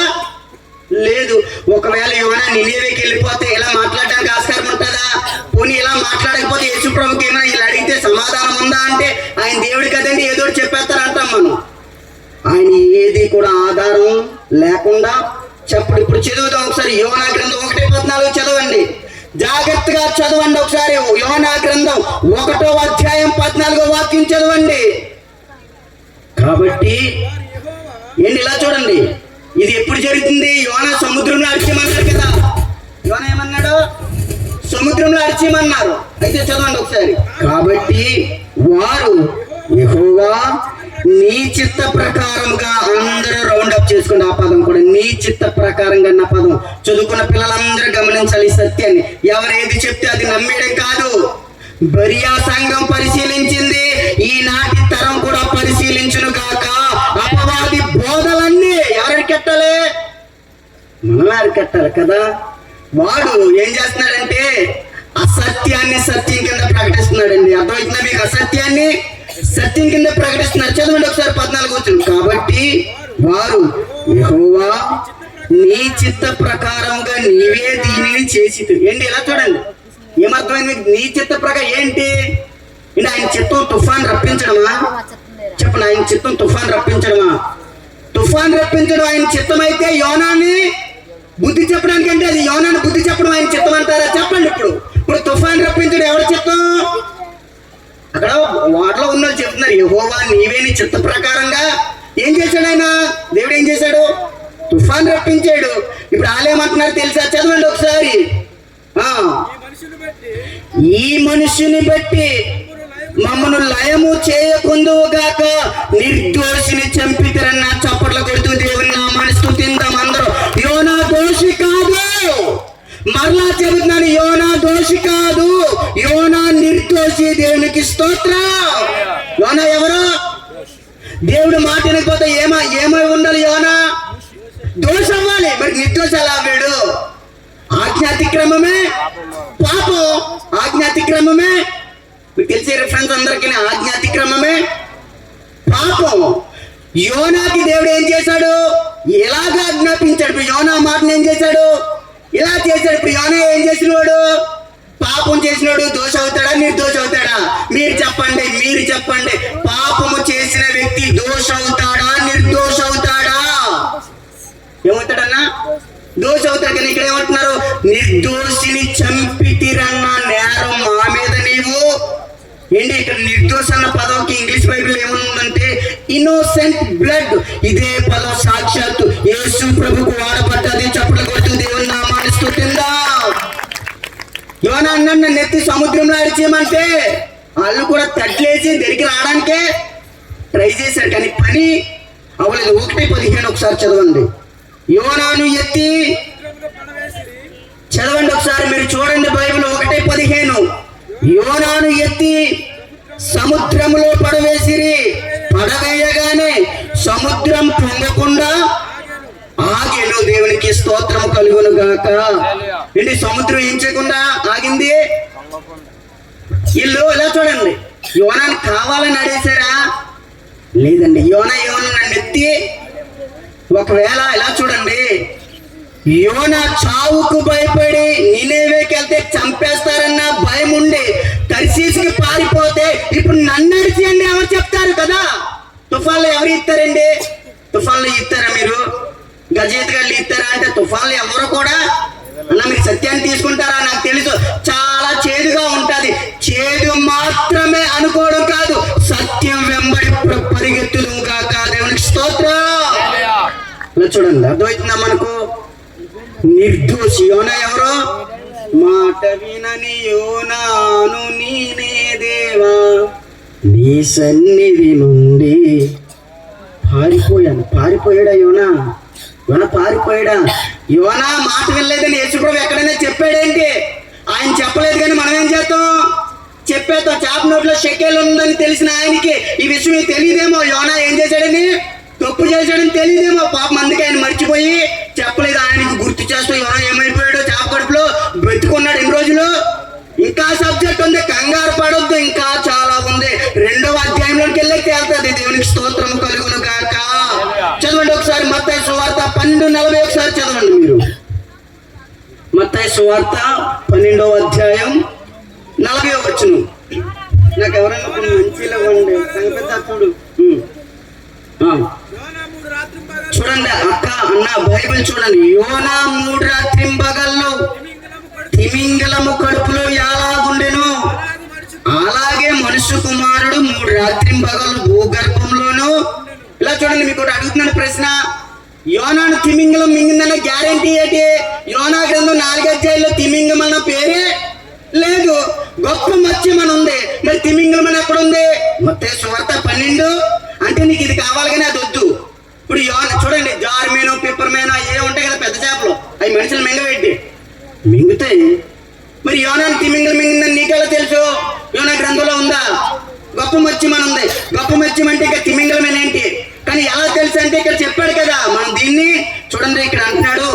లేదు. ఒకవేళ యోనా నినేవేకి వెళ్ళిపోతే ఇలా మాట్లాడడానికి ఆస్కారం ఉంటుందా? పోనీ ఇలా మాట్లాడకపోతే యేసుప్రభుకి ఏమైనా ఇలా అడిగితే సమాధానం ఉందా అంటే, ఆయన దేవుడి కదండి ఏదో చెప్పేస్తారంటాం మనం. ఆయన ఏది కూడా ఆధారం లేకుండా చెప్పడు. ఇప్పుడు చదువుదాం ఒకసారి. యోనా గ్రంథం 1:14 చదవండి. జాగ్రత్తగా చదవండి ఒకసారి. యోనా గ్రంథం 1వ అధ్యాయం 14వ వాక్యం చదవండి. కాబట్టి ఏంటి ఇలా చూడండి, ఇది ఎప్పుడు జరుగుతుంది? యోనా సముద్రంలో అరిచేయమన్నారు కదా. యోనా ఏమన్నాడు? సముద్రంలో అరిచేయమన్నారు. అయితే చదవండి ఒకసారి. కాబట్టి వారు యెహోవా నీ చిత్త ప్రకారంగా, అందరూ రౌండ్ అప్ చేసుకోండి. ఆ పదం కూడా నీ చిత్త ప్రకారంగా అన్న పదం చదువుకున్న పిల్లలందరూ గమనించాలి ఈ సత్యాన్ని. ఎవరు ఏది చెప్తే అది నమ్మేయడం కాదు. బరియా సంఘం పరిశీలించింది, ఈనాటి తరం కూడా పరిశీలించును గాక. అపవాది బోధలన్నీ ఎవరికి కట్టాలి? మనం అరికట్టాలి కదా. వాడు ఏం చేస్తున్నాడంటే అసత్యాన్ని సత్యం కింద ప్రకటిస్తున్నాడండి. అర్థమవుతుందా మీకు? అసత్యాన్ని సత్యం కింద ప్రకటిస్తున్నారు. చదవండి ఒకసారి 14వ వచనం. కాబట్టి వారు యెహోవా నీ చిత్త ప్రకారంగా నీవే దీనిని చేసి. ఏంటి ఇలా చూడండి, ఏమర్థమైంది? నీ చిత్త ప్రకారం ఏంటి? ఆయన చిత్తం తుఫాన్ రప్పించడమా? చెప్పండి, ఆయన చిత్తం తుఫాన్ రప్పించడమా? తుఫాన్ రప్పించడం ఆయన చిత్తమైతే యోనాని బుద్ధి చెప్పడానికంటే అది యోనాని బుద్ధి చెప్పడం ఆయన చిత్తం అంటారా? చెప్పండి. ఇప్పుడు తుఫాన్ రప్పించడం ఎవరి చిత్తం? అక్కడ వాటిలో ఉన్న వాళ్ళు చెప్తున్నారు, యెహోవా నీవే నీ చిత్త ప్రకారంగా ఏం చేశాడు ఆయన? దేవుడు ఏం చేశాడు? తుఫాన్ రప్పించాడు. ఇప్పుడు వాళ్ళేమంటున్నారు తెలుసా? చదవండి ఒకసారి. ఈ మనుషుని బట్టి మమ్మను లయము చేయకుందుగాక నిర్దోషిని చంపితరన్న చప్పట్లు కొడుతూ దేవుని నామాన్ని స్తుతిద్దాం అందరూ. యోనా దోషి కాదు, మరలా చెబుతున్నాను, యోనా దోషి కాదు, యోనా నిర్దోషి. దేవునికి స్తోత్రం. యోనా ఎవరు? దేవుడు మాట వినకపోతే ఏమై ఉండాలి? యోనా దోషం అవ్వాలి. మరి నిర్దోషి ఎలా అవ్వాడు? ఆజ్ఞాతిక్రమమే పాపం. ఆజ్ఞాతిక్రమమే మీకు తెలిసే రిఫరెన్స్ అందరికీ, ఆజ్ఞాతిక్రమమే పాపం. యోనాకి దేవుడు ఏం చేశాడు? ఎలాగ ఆజ్ఞాపించాడు? ఇప్పుడు యోనా మాటను ఏం చేశాడు? ఇలా చేశాడు. ఇప్పుడు యోనా ఏం చేసినవాడు? పాపం చేసినవాడు దోష అవుతాడా నిర్దోష అవుతాడా? మీరు చెప్పండి. పాపము చేసిన వ్యక్తి దోష అవుతాడా నిర్దోష అవుతాడా? ఏమవుతాడన్నా? దోష అవుతాడు. కానీ ఇక్కడ ఏమంటున్నారు? నిర్దోషిని చంపితిరన్న నేరం మా మీద నీవు ఏంటి? ఇక్కడ నిర్దోష అన్న పదంకి ఇంగ్లీష్ బైబిల్ ఏముందంటే ఇన్నోసెంట్ బ్లడ్. ఇదే పదం సాక్షాత్తు యేసు ప్రభుకు వాడబడ్డది. చప్పట్లు కొడుతూ దేవుని నామాన్ని స్తుతిద్దాం. యోనా అన్న నెత్తి సముద్రంలో అడిచేయమంటే వాళ్ళు కూడా తట్లేసి దగ్గర రావడానికే ట్రై చేశారు, కానీ పని అవ్వలేదు. 1:15 ఒకసారి చదవండి. యోనాను ఎత్తి చదవండి ఒకసారి, మీరు చూడండి బైబిల్ 1:15. యోనాను ఎత్తి సముద్రంలో పడవేసిరి, పడవేయగానే సముద్రం పొంగకుండా ఆగెను. దేవునికి స్తోత్రం కలుగును గాక. ఏంటి సముద్రం ఏం చేయకుండా ఆగింది? వీళ్ళు ఇలా చూడండి, యోనాని కావాలని అడిగేశారా? లేదండి. యోనా నన్ను ఎత్తి ఒకవేళ ఇలా చూడండి, యోనా చావుకు భయపడి నినేవేకి వెళ్తే చంపేస్తారన్న భయం ఉండి తర్షీసుకి పారిపోతే ఇప్పుడు నన్ను అడిచేయండి ఎవరు చెప్తారు కదా? తుఫాన్లు ఎవరు ఇస్తారండి? తుఫాన్లు ఇస్తారా? మీరు గజేతగాళ్ళు ఇస్తారా అంటే తుఫాన్లు ఎవరు కూడా అన్న మీరు సత్యాన్ని తీసుకుంటారా? నాకు తెలుసు చాలా చేదుగా ఉంటది. చేదు మాత్రమే అనుకోవడం కాదు, సత్యం వెంబడి పరిగెత్తును కాక. దేవునికి స్తోత్రం. ఇలా చూడండి, అర్థమవుతుందా మనకు? నిర్దోషి యోనా ఎవరు? మాట వినని యోనాను నీనే దేవా నీ సన్నిధి నుండి పారిపోయాడా యోనా? పారిపోయాడా? యోనా మాట వినలేదని యేసుప్రభు ఎక్కడైనా చెప్పాడేంటి? ఆయన చెప్పలేదు, కానీ మనం ఏం చేస్తాం? చెప్పేస్తాం. చేప నోట్లో షెకేలు ఉందని తెలిసిన ఆయనకి ఈ విషయం తెలియదేమో. యోనా ఏం చేశాడని, తప్పు చేశాడని తెలియదేమో. పాపం అందుకే ఆయన మర్చిపోయి చెప్పలేదు. ఆయనకి గుర్తు చేస్తూ యోనా ఏమైపోయాడో, చేప కడుపులో బతుకున్నాడు ఎన్ని రోజులు. ఇంకా సబ్జెక్ట్ ఉంది, కంగారు పడొద్దు, ఇంకా చాలా ఉంది. 2వ అధ్యాయంలోకి వెళ్ళి తేలుతుంది. దేవునికి స్తోత్రం కలుగును గాక. చదవండి ఒకసారి మత్తయి సువార్త 12:40 ఒకసారి చదవండి మీరు. మత్తయి సువార్త 12వ అధ్యాయం 40వ వచనం. నాకు ఎవరైనా మంచిగా ఇవ్వండి. సంగతి చూడు. చూడండి అక్క అన్న బైబిల్ చూడండి. యోనా 3 రాత్రింబగళ్ళు తిమింగలము కడుపులో ఎలాగుండెను అలాగే మనుష్య కుమారుడు 3 రాత్రింబగళ్ళు భూగర్భంలోను. ఇలా చూడండి, మీకు అడుగుతున్నాను ప్రశ్న. యోనాను తిమింగలం మింగిందన్న గ్యారంటీ ఏంటి? యోనా గ్రంథం 4 అధ్యాయంలో తిమింగం అన్న పేరే లేదు. గొప్ప మత్స్యం అని ఉంది, మరి తిమింగలం అని ఎక్కడ ఉంది? మత్తయి సువార్త 12. అంటే నీకు ఇది కావాలి కానీ అది వద్దు. ఇప్పుడు యోనా చూడండి, జార్మీను పిప్పర్మేను ఏ ఉంటాయి కదా పెద్ద చేపలు, అవి మనుషులు మింగబెట్టి మింగుతాయి. మరి యోనాను తిమింగలం మింగిందని నీకెలా తెలుసు? యోనా గ్రంథంలో ఉందా? గొప్ప మత్స్యం అని ఉంది. గొప్ప మత్స్యం అంటే ఇక తిమింగలమేనేంటి? కానీ ఎలా తెలుసు అంటే ఇక్కడ చెప్పాడు కదా. మనం దీన్ని చూడండి, ఇక్కడ అంటున్నాడు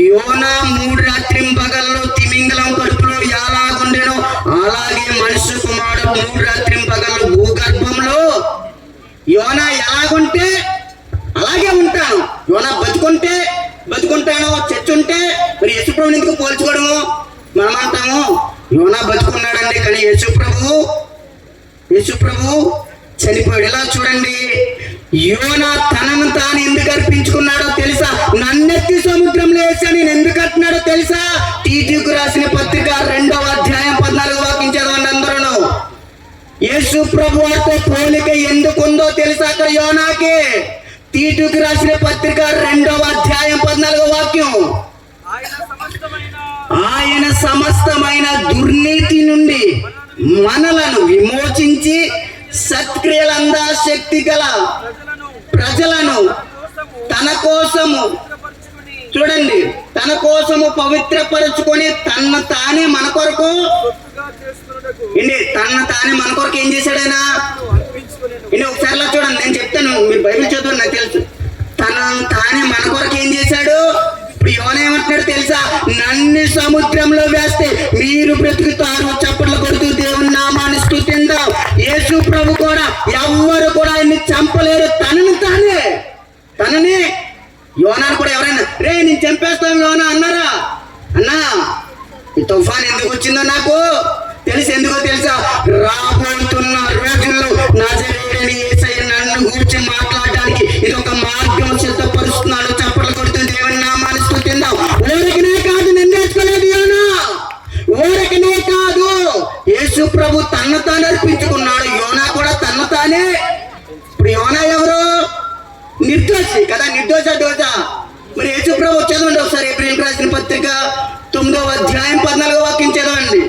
యోనా 3 రాత్రింబగళ్ళు తిమింగలం కడుపులో ఎలాగుండెనో అలాగే మనుష్య కుమారుడు 3 రాత్రింబగళ్ళు భూగర్భంలో. యోనా ఎలాగుంటే అలాగే ఉంటాను. యోనా బతుకుంటాను, చచ్చుంటే మరి యేసుప్రభుని ఎందుకు పోల్చుకోవడము? మనం అంటాము యోనా బతుకున్నాడండి, కానీ యేసుప్రభు చనిపోయాడు. ఇలా చూడండి, యోనా తనను తాను ఎందుకు అర్పించుకున్నాడో తెలుసా? నన్నెత్తి సముద్రంలో వేసా నేను ఎందుకు అంటున్నాడో తెలుసా? తీతుకు రాసిన పత్రిక 2వ అధ్యాయం 14వ వాక్యం చదవండి అందరూ. యేసు ప్రభువుతో పోలిక ఎందుకుందో తెలుసా అక్కడ యోనాకి? తీతుకు రాసిన పత్రిక 2వ అధ్యాయం 14వ వాక్యం. ఆయన సమస్తమైన దుర్నీతి నుండి మనలను విమోచించి సత్క్రియలందా శక్తి గల ప్రజలను తన కోసము, చూడండి, తన కోసము పవిత్రపరచుకొని తన తానే మన కొరకు ఏం చేశాడైనా? ఒకసారి చూడండి, నేను చెప్తాను, మీరు బైబిల్ చదువు, నాకు తెలుసు. తన తానే మన కొరకు ఏం చేశాడు? ఇప్పుడు యోనా ఏమంటున్నాడు తెలుసా? నన్ను సముద్రంలో వేస్తే మీరు బ్రతుకుతారు. చప్పట్లు కొడుతూ దేవుని నామాన్ని స్తుతిద్దాం. యేసు ప్రభు కూడా ఎవ్వరు కూడా ఆయన్ని చంపలేరు. తననే యోనాను కూడా ఎవరైనా రే నేను చంపేస్తాను యోనా అన్నారా? అన్నా, ఈ తుఫాన్ ఎందుకు వచ్చిందో నాకు తెలుసు. ఎందుకో తెలుసా? రాబోతున్న రోజుల్లో నజరేయుడైన యేసయ్య నన్ను గురించి మాట్లాడడానికి ఇది ఒక మార్గం సిద్ధపరుస్తున్నాడు. చప్పట్లు కొడుతూ దేవుని నామాన్ని స్తుతిద్దాం. ఊరికనే కాదు, నిందేసుకోలేదు యోనా, ఊరికనే కాదు. యేసు ప్రభు తన్ను తాను అర్పించుకున్నాడు. యోనా కూడా తన్ను తానే. ఇప్పుడు యోనా ఎవరు? నిర్దోషి కదా. దోష. మరి యేసు ప్రభు చదవండి ఒకసారి. ఏప్రిల్ రాసిన పత్రిక 9వ అధ్యాయం 14వ వాక్యం చదవండి.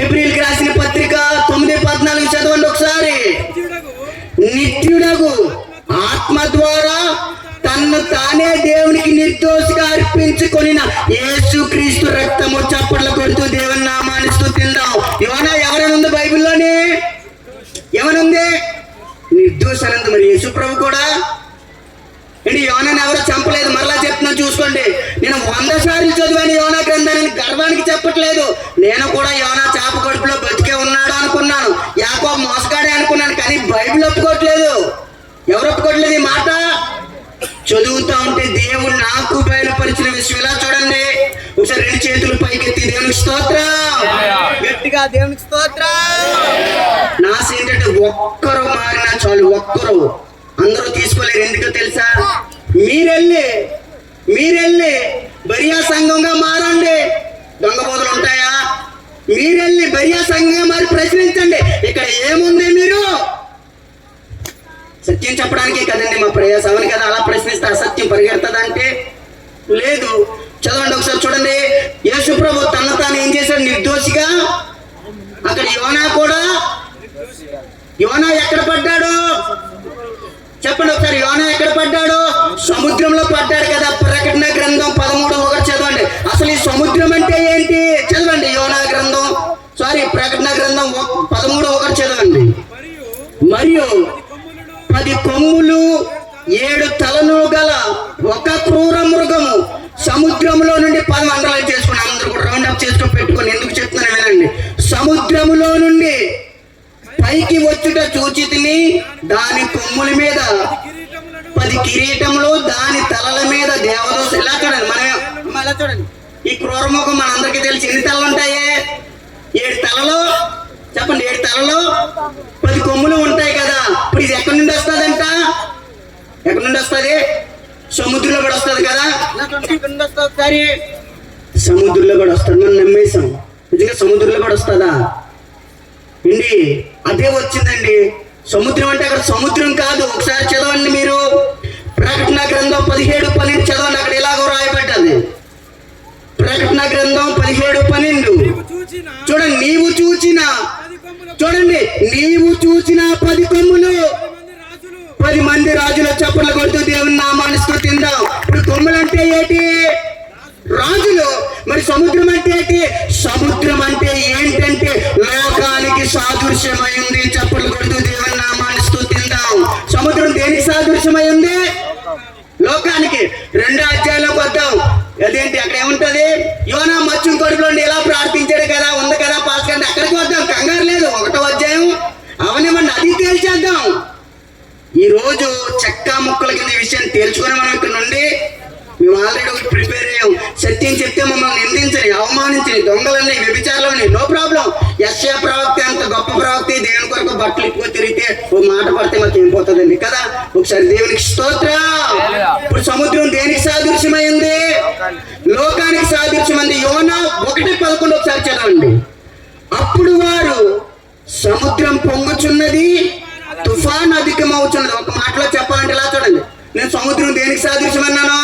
ఏప్రిల్ రాసిన పత్రిక 9:14 చదవండి ఒకసారి. నిత్యుడగు ఆత్మ ద్వారా తన్ను తానే దేవునికి నిర్దోషిగా అర్పించుకొని యేసుక్రీస్తు రక్తము. చప్పట్లు కొడుతూ దేవుని నామాన్ని స్తుతిద్దాం. యోనా ఎవరనుంది బైబిల్లోనే? ఏమనుంది? నిర్దోషానందు. మరి యేసు ప్రభు కూడా ఏంటి? యోనాను ఎవరో చంపలేదు. మరలా చెప్తున్నాను చూసుకోండి. నేను 100 సార్లు చదివాను యోనా గ్రంథాన్ని, గర్వానికి చెప్పట్లేదు. నేను కూడా యోనా చేప కడుపులో బతికే ఉన్నాడు అనుకున్నాను. యాకోబు మోసగాడే అనుకున్నాను. కానీ బైబిల్ ఒప్పుకోవట్లేదు. ఎవరు ఒప్పుకోవట్లేదు ఈ మాట? చదువుతా ఉంటే దేవుడు నాకు బయలుపరిచిన విషయం. ఇలా చూడండి ఒకసారి, 2 చేతులు పైకెత్తి దేవునికి స్తోత్రం, గట్టిగా దేవునికి స్తోత్రం. నా ఏంటంటే ఒక్కరు మారినా చాలు. ఒక్కరు, అందరూ తీసుకోలేరు. ఎందుకో తెలుసా? మీరెళ్ళి బరియా సంఘంగా మారండి. దొంగ బోధలు ఉంటాయా? మీరెళ్ళి బరియా సంఘంగా మారి ప్రశ్నించండి. ఇక్కడ ఏముంది? మీరు సత్యం చెప్పడానికే కదండి మా ప్రయాస. అవును కదా? అలా ప్రశ్నిస్తే అసత్యం పరిగెడుతుందంటే లేదు. చదవండి ఒకసారి చూడండి. యేసు ప్రభు తన తాను ఏం చేశాడు? నిర్దోషిగా. అక్కడ యోనా ఎక్కడ పడ్డాడు? చెప్పండి ఒకసారి. యోనా ఎక్కడ పడ్డాడు? సముద్రంలో పడ్డాడు కదా. ప్రకటన గ్రంథం 13:1 చదవండి. అసలు ఈ సముద్రం అంటే ఏంటి? చదవండి. ప్రకటన గ్రంథం 13:1 చదవండి. మరియు 10 కొమ్ములు 7 తలను గల ఒక క్రూర మృగము సముద్రంలో నుండి 10 మండలాలు చేసుకుని అందరూ కూడా రౌండ్ అప్ చేసుకొని పెట్టుకొని. ఎందుకు చెప్తున్నా వినండి. సముద్రములో నుండి పైకి వచ్చుట చూచి తిని దాని కొమ్ముల మీద 10 కిరీటములు, దాని తలల మీద దేవదూత. ఇలా చూడండి, మనం చూడండి. ఈ క్రూరముఖం మనందరికీ తెలిసి ఎన్ని తలలు ఉంటాయి? 7 తలలు. చెప్పండి, 7 తలలు 10 కొమ్ములు ఉంటాయి కదా. ఇప్పుడు ఇది ఎక్కడి నుండి వస్తుందంట? ఎక్కడి నుండి వస్తుంది? సముద్రంలో కూడా వస్తుంది కదా. ఎక్కడి నుండి వస్తుంది? ఒకసారి సముద్రంలో కూడా వస్తుంది. మనం నమ్మేశాం. నిజంగా సముద్రంలో కూడా వస్తుందా అండి? అదే వచ్చిందండి. సముద్రం అంటే అక్కడ సముద్రం కాదు. ఒకసారి చదవండి మీరు. ప్రకటన గ్రంథం 17:12 చదవండి. అక్కడ ఎలాగో రాయబడ్డది. ప్రకటన గ్రంథం 17:12 చూడండి. నీవు చూచిన 10 కొమ్ములు 10 మంది రాజుల చప్పట్లు కొడుతూ దేవుని నామాన్ని స్తుతిద్దాం. ఇప్పుడు కొమ్ములు అంటే ఏంటి? రాజులు. మరి సముద్రం అంటే ఏంటి? సముద్రం అంటే ఏంటంటే లోకానికి సాదృశ్యమైంది. చప్పట్లు కొడుతూ దేవుని నామాన్ని స్తుతిద్దాం. సముద్రం దేనికి సాదృశ్యమై ఉంది? లోకానికి. 2వ అధ్యాయంలోకి వద్దాం. అదేంటి? అక్కడ ఏముంటది? యోనా మత్స్యం కడుపులో ఎలా ప్రార్థించాడు కదా, ఉంది కదా పాస్ కంటే. అక్కడికి వద్దాం, కంగారు లేదు. 1వ అధ్యాయం అవనివ్వండి, అది తేల్చేద్దాం. ఈ రోజు చెక్క ముక్కల కింద ఈ విషయాన్ని తేల్చుకొని మనం ఇక్కడ నుండి మేము ఆల్రెడీ ప్రిపేర్ అయ్యాం. సత్యం చెప్తే మమ్మల్ని నిందించని, అవమానించని, దొంగలని, వ్యభిచారులని, నో ప్రాబ్లం. యెషయా ప్రవక్త అంత గొప్ప ప్రవక్త, దేవుని కొరకు బట్టలు ఎక్కువ తిరిగితే ఓ మాట పడితే మాకు ఏం పోతుందండి కదా. ఒకసారి దేవునికి స్తోత్రం. ఇప్పుడు సముద్రం దేనికి సాదృశ్యమైంది? లోకానికి సాదృశ్యమైంది. యోనా 1:11 ఒకసారి చదవండి. అప్పుడు వారు సముద్రం పొంగుచున్నది, తుఫాన్ అధికమవుతున్నది. ఒక మాటలో చెప్పాలంటే ఇలా చూడండి, నేను సముద్రం దేనికి సాదృశ్యమన్నాను?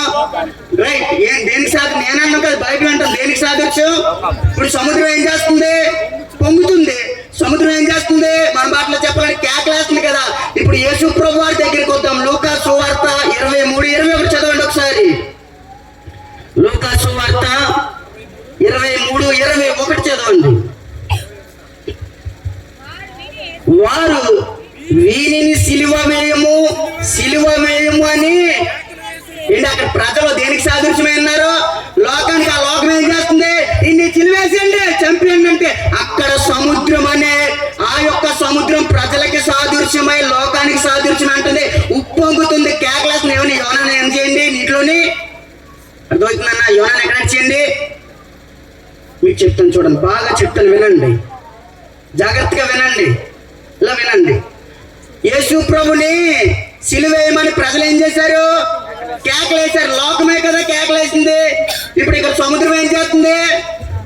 రైట్, ఏం దేనికి సాదృశ్యం? నేనన్నా కదా, బైబిల్ అంటాను దేనికి సాదృశ్యం. ఇప్పుడు సముద్రం ఏం చేస్తుంది? పొంగుతుంది. సముద్రం ఏం చేస్తుంది? మన మాటలో చెప్పాలంటే కేకలేస్తుంది కదా. ఇప్పుడు యేసు ప్రభు వారి దగ్గరికి వద్దాం. లూకా సువార్త 23:21 చదవండి ఒకసారి. లూకా సువార్త 23:21 చదవండి. వారు వీనిని సిలువ వేయము అని ఏంటి అక్కడ ప్రజలు దేనికి సాదృశ్యమై ఉన్నారు? లోకానికి. ఆ లోకం ఏం చేస్తుంది? దీన్ని సిలువేసేయండి, చంపేయండి అంటే అక్కడ సముద్రం అనే ఆ యొక్క సముద్రం ప్రజలకి సాదృశ్యమై లోకానికి సాదృశ్యం అంటుంది. ఉప్పొంగుతుంది, కేకలేస్తుంది. ఏమని? యోనాను ఏం చేయండి? నీటిలోని. అర్థమవుతుందన్న? యోనాను ఎక్కడ చేయండి? మీకు చెప్తాను చూడండి, బాగా చెప్తాను వినండి, జాగ్రత్తగా వినండి, ఇలా వినండి. యేసు ప్రభుని సిలువేయమని ప్రజలు ఏం చేశారు? కేకలేశారు. లోకమే కదా కేకలేసింది. ఇప్పుడు ఇక్కడ సముద్రం ఏం చేస్తుంది?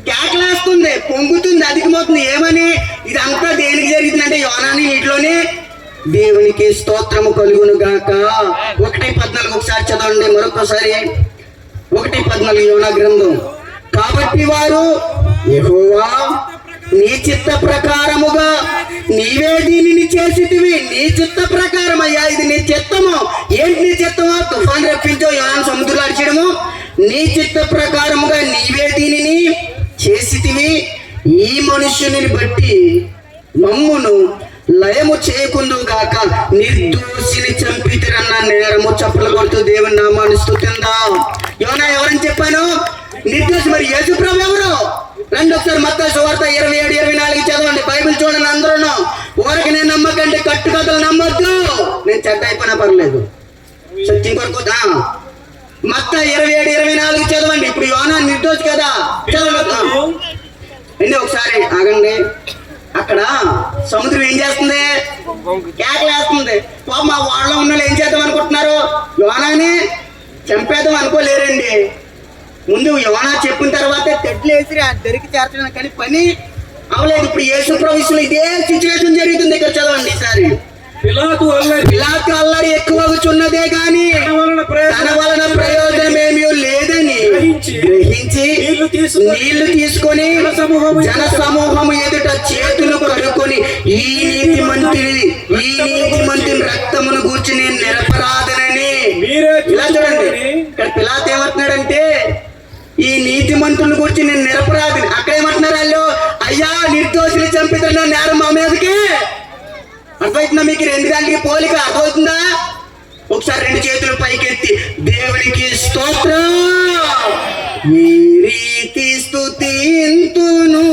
కేకలేస్తుంది, పొంగుతుంది, అధికమవుతుంది. ఏమని? ఇదంతా దేనికి జరిగిందంటే యోనాని నీటిలోని. దేవునికి స్తోత్రము కలుగును గాక. 1:14 ఒకసారి చదవండి మరొకసారి. 1:14 యోనా గ్రంథం. కాబట్టి వారు యెహోవా నీ చిత్త ప్రకారముగా నీవే దీనిని చేసితివి. నీ చిత్త ప్రకారం అయ్యా, ఇది నీ చిత్తము. ఏంటి నీ చిత్తమో? తుఫాన్ రప్పించో, యోనాను సముద్రంలో అడిచడము. నీ చిత్త ప్రకారముగా నీవే దీనిని చేసితివి. ఈ మనుష్యుని బట్టి మమ్మును లయము చేయకుందు గాక, నిర్దోషిని చంపితిరన్న నేరము. చప్పలు కొడుతూ దేవుని నామాన్ని స్తుతిందాం. యోనా ఎవరని చెప్పాను? నిర్దోషి. మరి యేసు ప్రభు ఎవరు? రండి ఒకసారి మత్తయి సువార్త 27:24 చదవండి. బైబిల్ చూడండి అందరూ. ఊరికి నేను నమ్మకండి, కట్టుకథలు నమ్మొద్దు. నేను చెడ్డ అయిపోయినా పర్లేదు, సత్యం కొరకు. మత్తయి 27:24 చదవండి. ఇప్పుడు యోనా నిర్దోషి కదా, చదవండి. ఒకసారి ఆగండి. అక్కడ సముద్రం ఏం చేస్తుంది? కేకలేస్తుంది. మా వాళ్ళలో ఉన్న వాళ్ళు ఏం చేద్దాం అనుకుంటున్నారు? యోనాని చంపేద్దాం అనుకోలేరండి. ముందు యోనా చెప్పిన తర్వాత తెడ్లు వేసి దరికి చేర్చడం కానీ పని అవలేదు. ఇప్పుడు యేసు ప్రభువులో ఇదే సిచ్యువేషన్ జరుగుతుంది. ఇక్కడ చదవండి ఈసారి. పిలాతు అల్లరి ఎక్కువగుచున్నదే గాని తన వలన ప్రయోజనం ఏమీ లేదని గ్రహించి నీళ్లు తీసుకొని జన సమూహము ఎదుట చేతులు కడుక్కొని ఈ నీతి మంత్రిని రక్తమును గూర్చి నేను నిరపరాధనని. ఇలా చూడండి, ఇక్కడ పిలాతు ఏమంటున్నాడంటే ఈ నీతి మంత్రుల గురించి నేను నిరపరాధిని. అక్కడ ఏమంటున్నారు వాళ్ళు? అయ్యా నిర్దోషులు చంపితున్న నేరం మా మీదకి. అర్థమవుతుందా మీకు? 2 గంటలకి పోలిక అర్థమవుతుందా? ఒకసారి 2 చేతులు పైకెత్తి దేవునికి స్తోత్రం. ఈ రీతి స్తుతింతును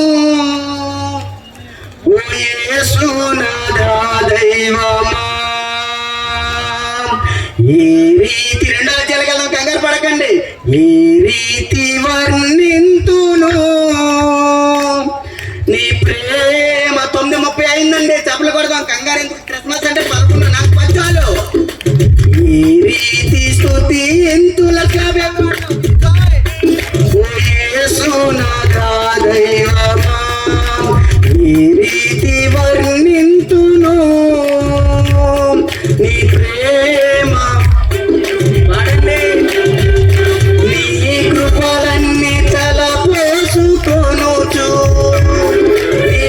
ఓ యేసునాథా దైవమా. ఈ రీతి 2వ అధ్యాయం కంగారు పడకండి. ఈ రీతి వర్ణింతును నీ ప్రేమ. 9:30 అయిందండి, చప్పలు కొడదాం. కంగారు ఎందుకు? క్రిస్మస్ అంటే 11 నాకు పచ్చాలు. ఈ రీతి స్తుతి ఎంతుల దైవమా. ఈ రీతి వర్ణింతును నీ ప్రేమ. నీ కృపలన్నీ తల పోసుకొనుచు నీ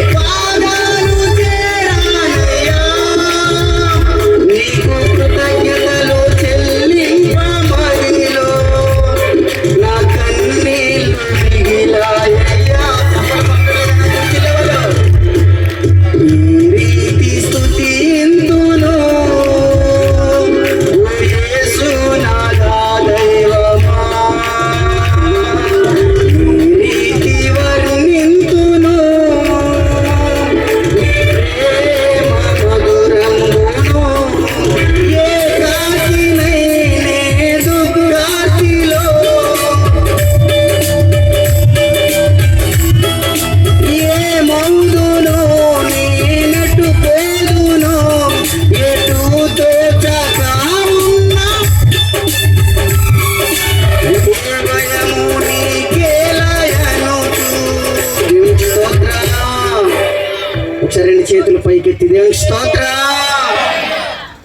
ఒకసారి 2 చేతులు పైకెత్తి దేవునికి స్తోత్రం.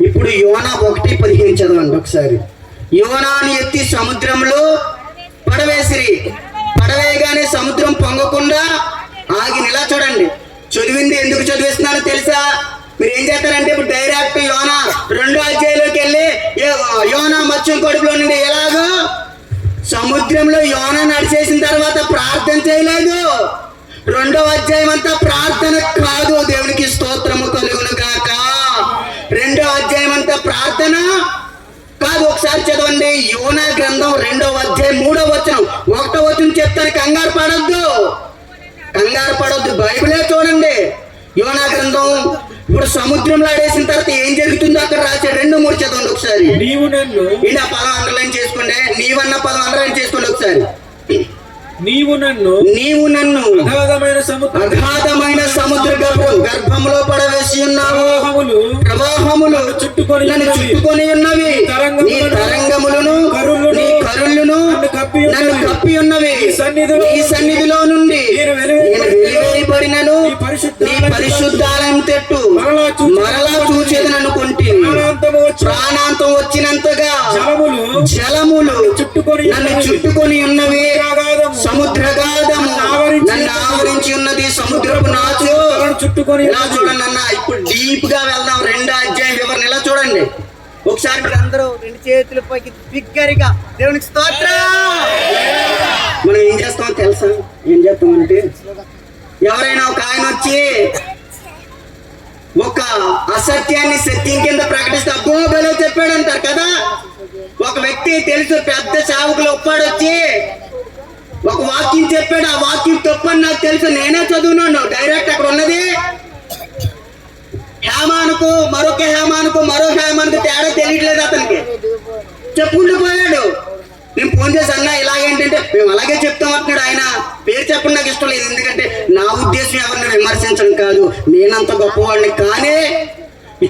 ఇప్పుడు యోనా 1:15 చదవండి ఒకసారి. యోనాను ఎత్తి సముద్రంలో పడవేసిరి, పడవేయగానే సముద్రం పొంగకుండా ఆగిన. ఇలా చూడండి, చదివింది ఎందుకు చదివిస్తున్నానో తెలుసా? మీరు ఏం చేస్తారంటే ఇప్పుడు డైరెక్ట్ యోనా 2వ అధ్యాయంలోకి వెళ్ళి యోనా మత్స్యం కడుపులో నుండి ఎలాగో సముద్రంలో యోనా నడిచేసిన తర్వాత ప్రార్థన చేయలేదు. 2వ అధ్యాయం అంతా ప్రార్థన కాదు. దేవునికి స్తోత్రము కలుగును గాక. 2వ అధ్యాయం అంతా ప్రార్థన కాదు. ఒకసారి చదవండి యోనా గ్రంథం 2వ అధ్యాయం 3వ వచనం. 1వ వచనం చెప్తాను, కంగారు పడొద్దు, కంగారు పడొద్దు. బైబిలే చూడండి. యోనా గ్రంథం ఇప్పుడు సముద్రంలో ఆడేసిన తర్వాత ఏం జరుగుతుందో అక్కడ రాశాడు. 2-3 చదవండి ఒకసారి. నీవు నన్ను ఈ పదం అండర్లైన్ చేసుకోండి. నీవన్న పదం అండర్లైన్ చేసుకోండి ఒకసారి. నీవు నన్ను అగాధమైన సముద్ర గర్భంలో పడవేసి ఉన్నావు. ప్రవాహములు నన్ను చుట్టుకొని ఉన్నవి. నీ తరంగములను నీ కరులను నన్ను కప్పి ఉన్నవి. ఈ సన్నిధిలో నుండి నేను వెలివేయబడినను నీ పరిశుద్ధాలయం తెట్టు మరలా చూచేదని అనుకుంటే ప్రాణాంతం వచ్చినంతగా జలములు నన్ను చుట్టుకొని ఉన్నవి. సముద్రగాధము నన్ను ఆవరించి ఉన్నది. సముద్రపు నాచు చుట్టుకొని. ఇలా చూడండి అన్న, ఇప్పుడు డీప్ గా వెళ్దాం. 2వ అధ్యాయం వివరణ ఇలా చూడండి ఒకసారి. మీరు అందరూ 2 చేతుల పైకి బిగ్గరగా దేవునికి స్తోత్రం. మనం ఏం చేస్తామో తెలుసా? ఏం చేస్తామంటే ఎవరైనా ఒక ఆయన వచ్చి ఒక అసత్యాన్ని సత్యం కింద ప్రకటిస్తే అబ్బో బలో చెప్పాడు అంటారు కదా. ఒక వ్యక్తి తెలుసు, పెద్ద సేవకులు ఒప్పాడొచ్చి ఒక వాక్యం చెప్పాడు, ఆ వాక్యం తప్పని నాకు తెలుసు, నేనే చదువున్నాను. డైరెక్ట్ అక్కడ ఉన్నది హేమానుకు మరొక హేమానుకు మరో హేమానుకు తేడా తెలియట్లేదు అతనికి. చెప్పుకుంటూ పోయాడు. నేను ఫోన్ చేసి అన్నా ఇలాగేంటంటే మేము అలాగే చెప్తాం అంటున్నాడు. ఆయన పేరు చెప్పడం నాకు ఇష్టం లేదు, ఎందుకంటే నా ఉద్దేశం ఎవరిని విమర్శించడం కాదు, నేనంత గొప్పవాడిని. కానీ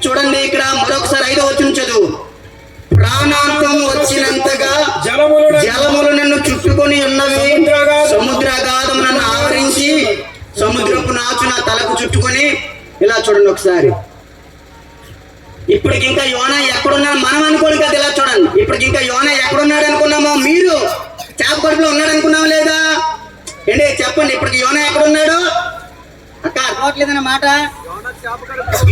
చూడండి ఇక్కడ మరొకసారి 5వ వచనం చదువు. ప్రాణాంతం వచ్చినంతగా జలములు నన్ను చుట్టుకొని ఉన్నవి. సముద్రాగాధం నన్ను ఆవరించి సముద్రపు నాచు నా తలకు చుట్టుకొని. ఇలా చూడండి ఒకసారి. ఇప్పటికి ఇంకా యోనా ఎక్కడున్నాడు మనం అనుకోండి కదా. ఇలా చూడండి, ఇప్పటికి ఇంకా యోనా ఎక్కడున్నాడు అనుకున్నామో? మీరు చేప కడుపులో ఉన్నాడు అనుకున్నాము లేదా? ఏంటి చెప్పండి, ఇప్పటికి యోనా ఎక్కడున్నాడు? అక్క అర్థవట్లేదన్న మాట.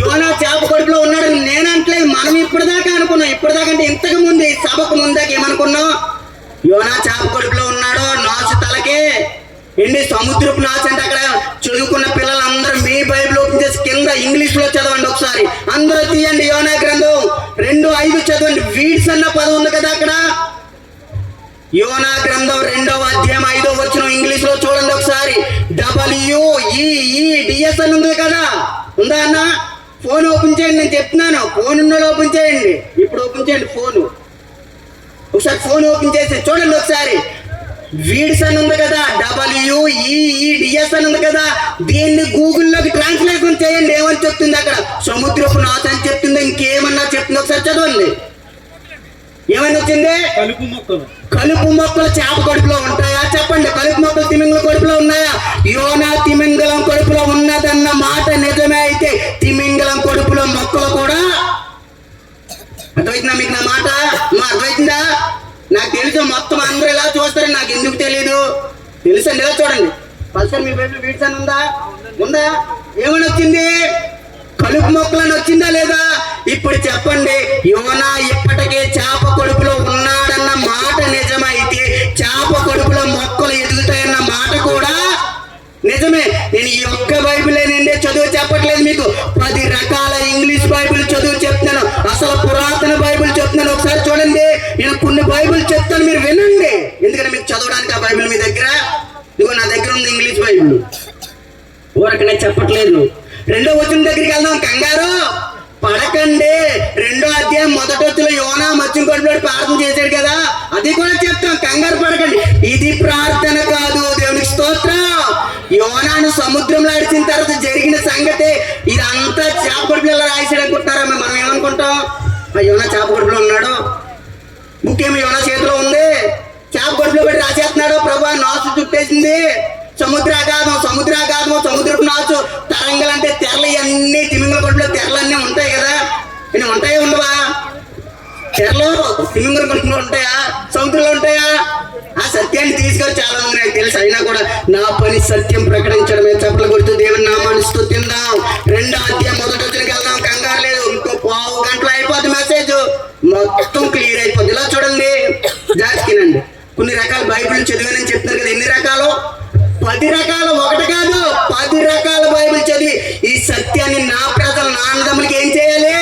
యోనా చేప కడుపులో ఉన్నాడు నేను అంటలేదు, మనం ఇప్పటిదాకా అనుకున్నాం. ఇప్పటిదాకా అంటే ఇంతకు ముందు ఈ సభకు ముందాక ఏమనుకున్నాం? యోనా చేప కడుపులో ఉన్నాడు, నాచు తలకే ఏంటి సముద్రపు నాచు అంటే. అక్కడ చదువుకున్న పిల్లలందరూ మీ బైబిల్ ఓపెన్ చేసి కింద ఇంగ్లీష్ లో చదవండి ఒకసారి. అందరూ తీయండి యోనా గ్రంథం 2:5 చదవండి. వీడ్స్ అన్న పదం ఉంది కదా అక్కడ. యోనా గ్రంథం 2వ అధ్యాయం 5వ వచనం ఇంగ్లీష్ లో చూడండి ఒకసారి. WEEDS అని ఉంది కదా, ఉందా అన్న? ఫోన్ ఓపెన్ చేయండి, నేను చెప్తున్నాను. ఫోన్ ఉన్నోళ్ళు ఓపెన్ చేయండి. ఇప్పుడు ఓపెన్ చేయండి ఫోన్. ఒకసారి ఫోన్ ఓపెన్ చేసి చూడండి ఒకసారి. వీడ్స్ అని ఉంది కదా, WEEDS అని ఉంది కదా. దీన్ని గూగుల్లోకి ట్రాన్స్లేషన్ చేయండి. ఏమని చెప్తుంది అక్కడ? సముద్రపు నాచు అని చెప్తుందో ఇంకేమన్నా చెప్తుంది? ఒకసారి చదవండి. ఏమని వచ్చింది? కలుపు మొక్కలు చేప కడుపులో ఉంటాయా? చెప్పండి. కలుపు మొక్కలు తిమింగల కడుపులో ఉన్నాయా? యోనా తిమింగలం కడుపులో ఉన్నదన్న మాట నిజమే అయితే తిమింగలం కడుపులో మొక్కలు కూడా. అర్థమైందా మీకు నా మాట? అర్థమైందా? నాకు తెలుసు, మొత్తం అందరూ ఎలా చూస్తారని నాకు ఎందుకు తెలీదు తెలుసండి. ఎలా చూడండి ఫస్ట్. మీ బైబిల్ వీడ్స్ అని ఉందా? ఏమని వచ్చింది? కలుపు మొక్కలని వచ్చిందా లేదా? ఇప్పుడు చెప్పండి, యోనా ఇప్పటికే చేప కడుపులో ఉన్నాడన్న మాట నిజమైతే చేప కడుపులో మొక్కలు ఎదుగుతాయన్న మాట కూడా నిజమే. నేను ఈ ఒక్క బైబిలే నిండే చదువు చెప్పట్లేదు మీకు, 10 రకాల ఇంగ్లీష్ బైబిల్ చదువు చెప్తున్నాను. అసలు పురాతన బైబిల్ చెప్తున్నాను. ఒకసారి చూడండి, నేను కొన్ని బైబిల్ చెప్తాను, మీరు వినండి. ఎందుకంటే మీకు చదవడానికి ఆ బైబిల్ మీ దగ్గర, ఇదిగో నా దగ్గర ఉంది ఇంగ్లీష్ బైబిల్. ఊరకనే చెప్పట్లేదు. 2వ వచనం దగ్గరికి వెళ్దాం. కంగారు పడకండి. 2వ అధ్యాయం మొదటి వచ్చులో యోనా మత్స్యం కడుపులో ప్రార్థన చేశాడు కదా, అది కూడా చెప్తాం. కంగారు పడకండి. ఇది ప్రార్థన కాదు. దేవునికి స్తోత్రం. యోనాను సముద్రంలో అడిచిన తర్వాత జరిగిన సంగతి ఇదంతా చేప కడుపులో రాసాడు అనుకుంటున్నారా? మనం ఏమనుకుంటాం? యోనా చేప కడుపులో ఉన్నాడు, బుక్ ఏమి యోనా చేతిలో ఉంది, చేప కడుపులో పెట్టి రాసేస్తున్నాడు. ప్రభా నాచు చుట్టేసింది, సముద్రాగాధము సముద్రపు నాచు వరంగల్ అంటే తెరలు ఇవన్నీ తిమింగల కొట్టులో తెరలన్నీ ఉంటాయి కదా, ఇన్ని ఉంటాయా ఉండవా? తెరలు తిమింగల కొట్టులో ఉంటాయా, సముద్రంలో ఉంటాయా? ఆ సత్యాన్ని తీసుకొని చాలా మంది నాకు తెలుసు, అయినా కూడా నా పని సత్యం ప్రకటించడమే. చప్పట్లు కొడుతూ దేవుని నామాన్ని స్తుతిద్దాం. 2వ అధ్యాయం 1వ వచనంకి వెళ్దాం, కంగారు లేదు, ఇంకో పావు గంటలో అయిపోద్ది మెసేజ్, మొత్తం క్లియర్ అయిపోద్ది. ఇలా చూడండి, జాగ్రత్తనండి. కొన్ని రకాల బైబిల్ చదివానని చెప్తున్నారు కదా, ఎన్ని రకాలు? 10 రకాలు, ఒకటి కాదు 10 రకాల బైబిల్ చదివి ఈ సత్యాన్ని నా ప్రజలు, నా అన్నదమ్ములకి ఏం చేయాలి?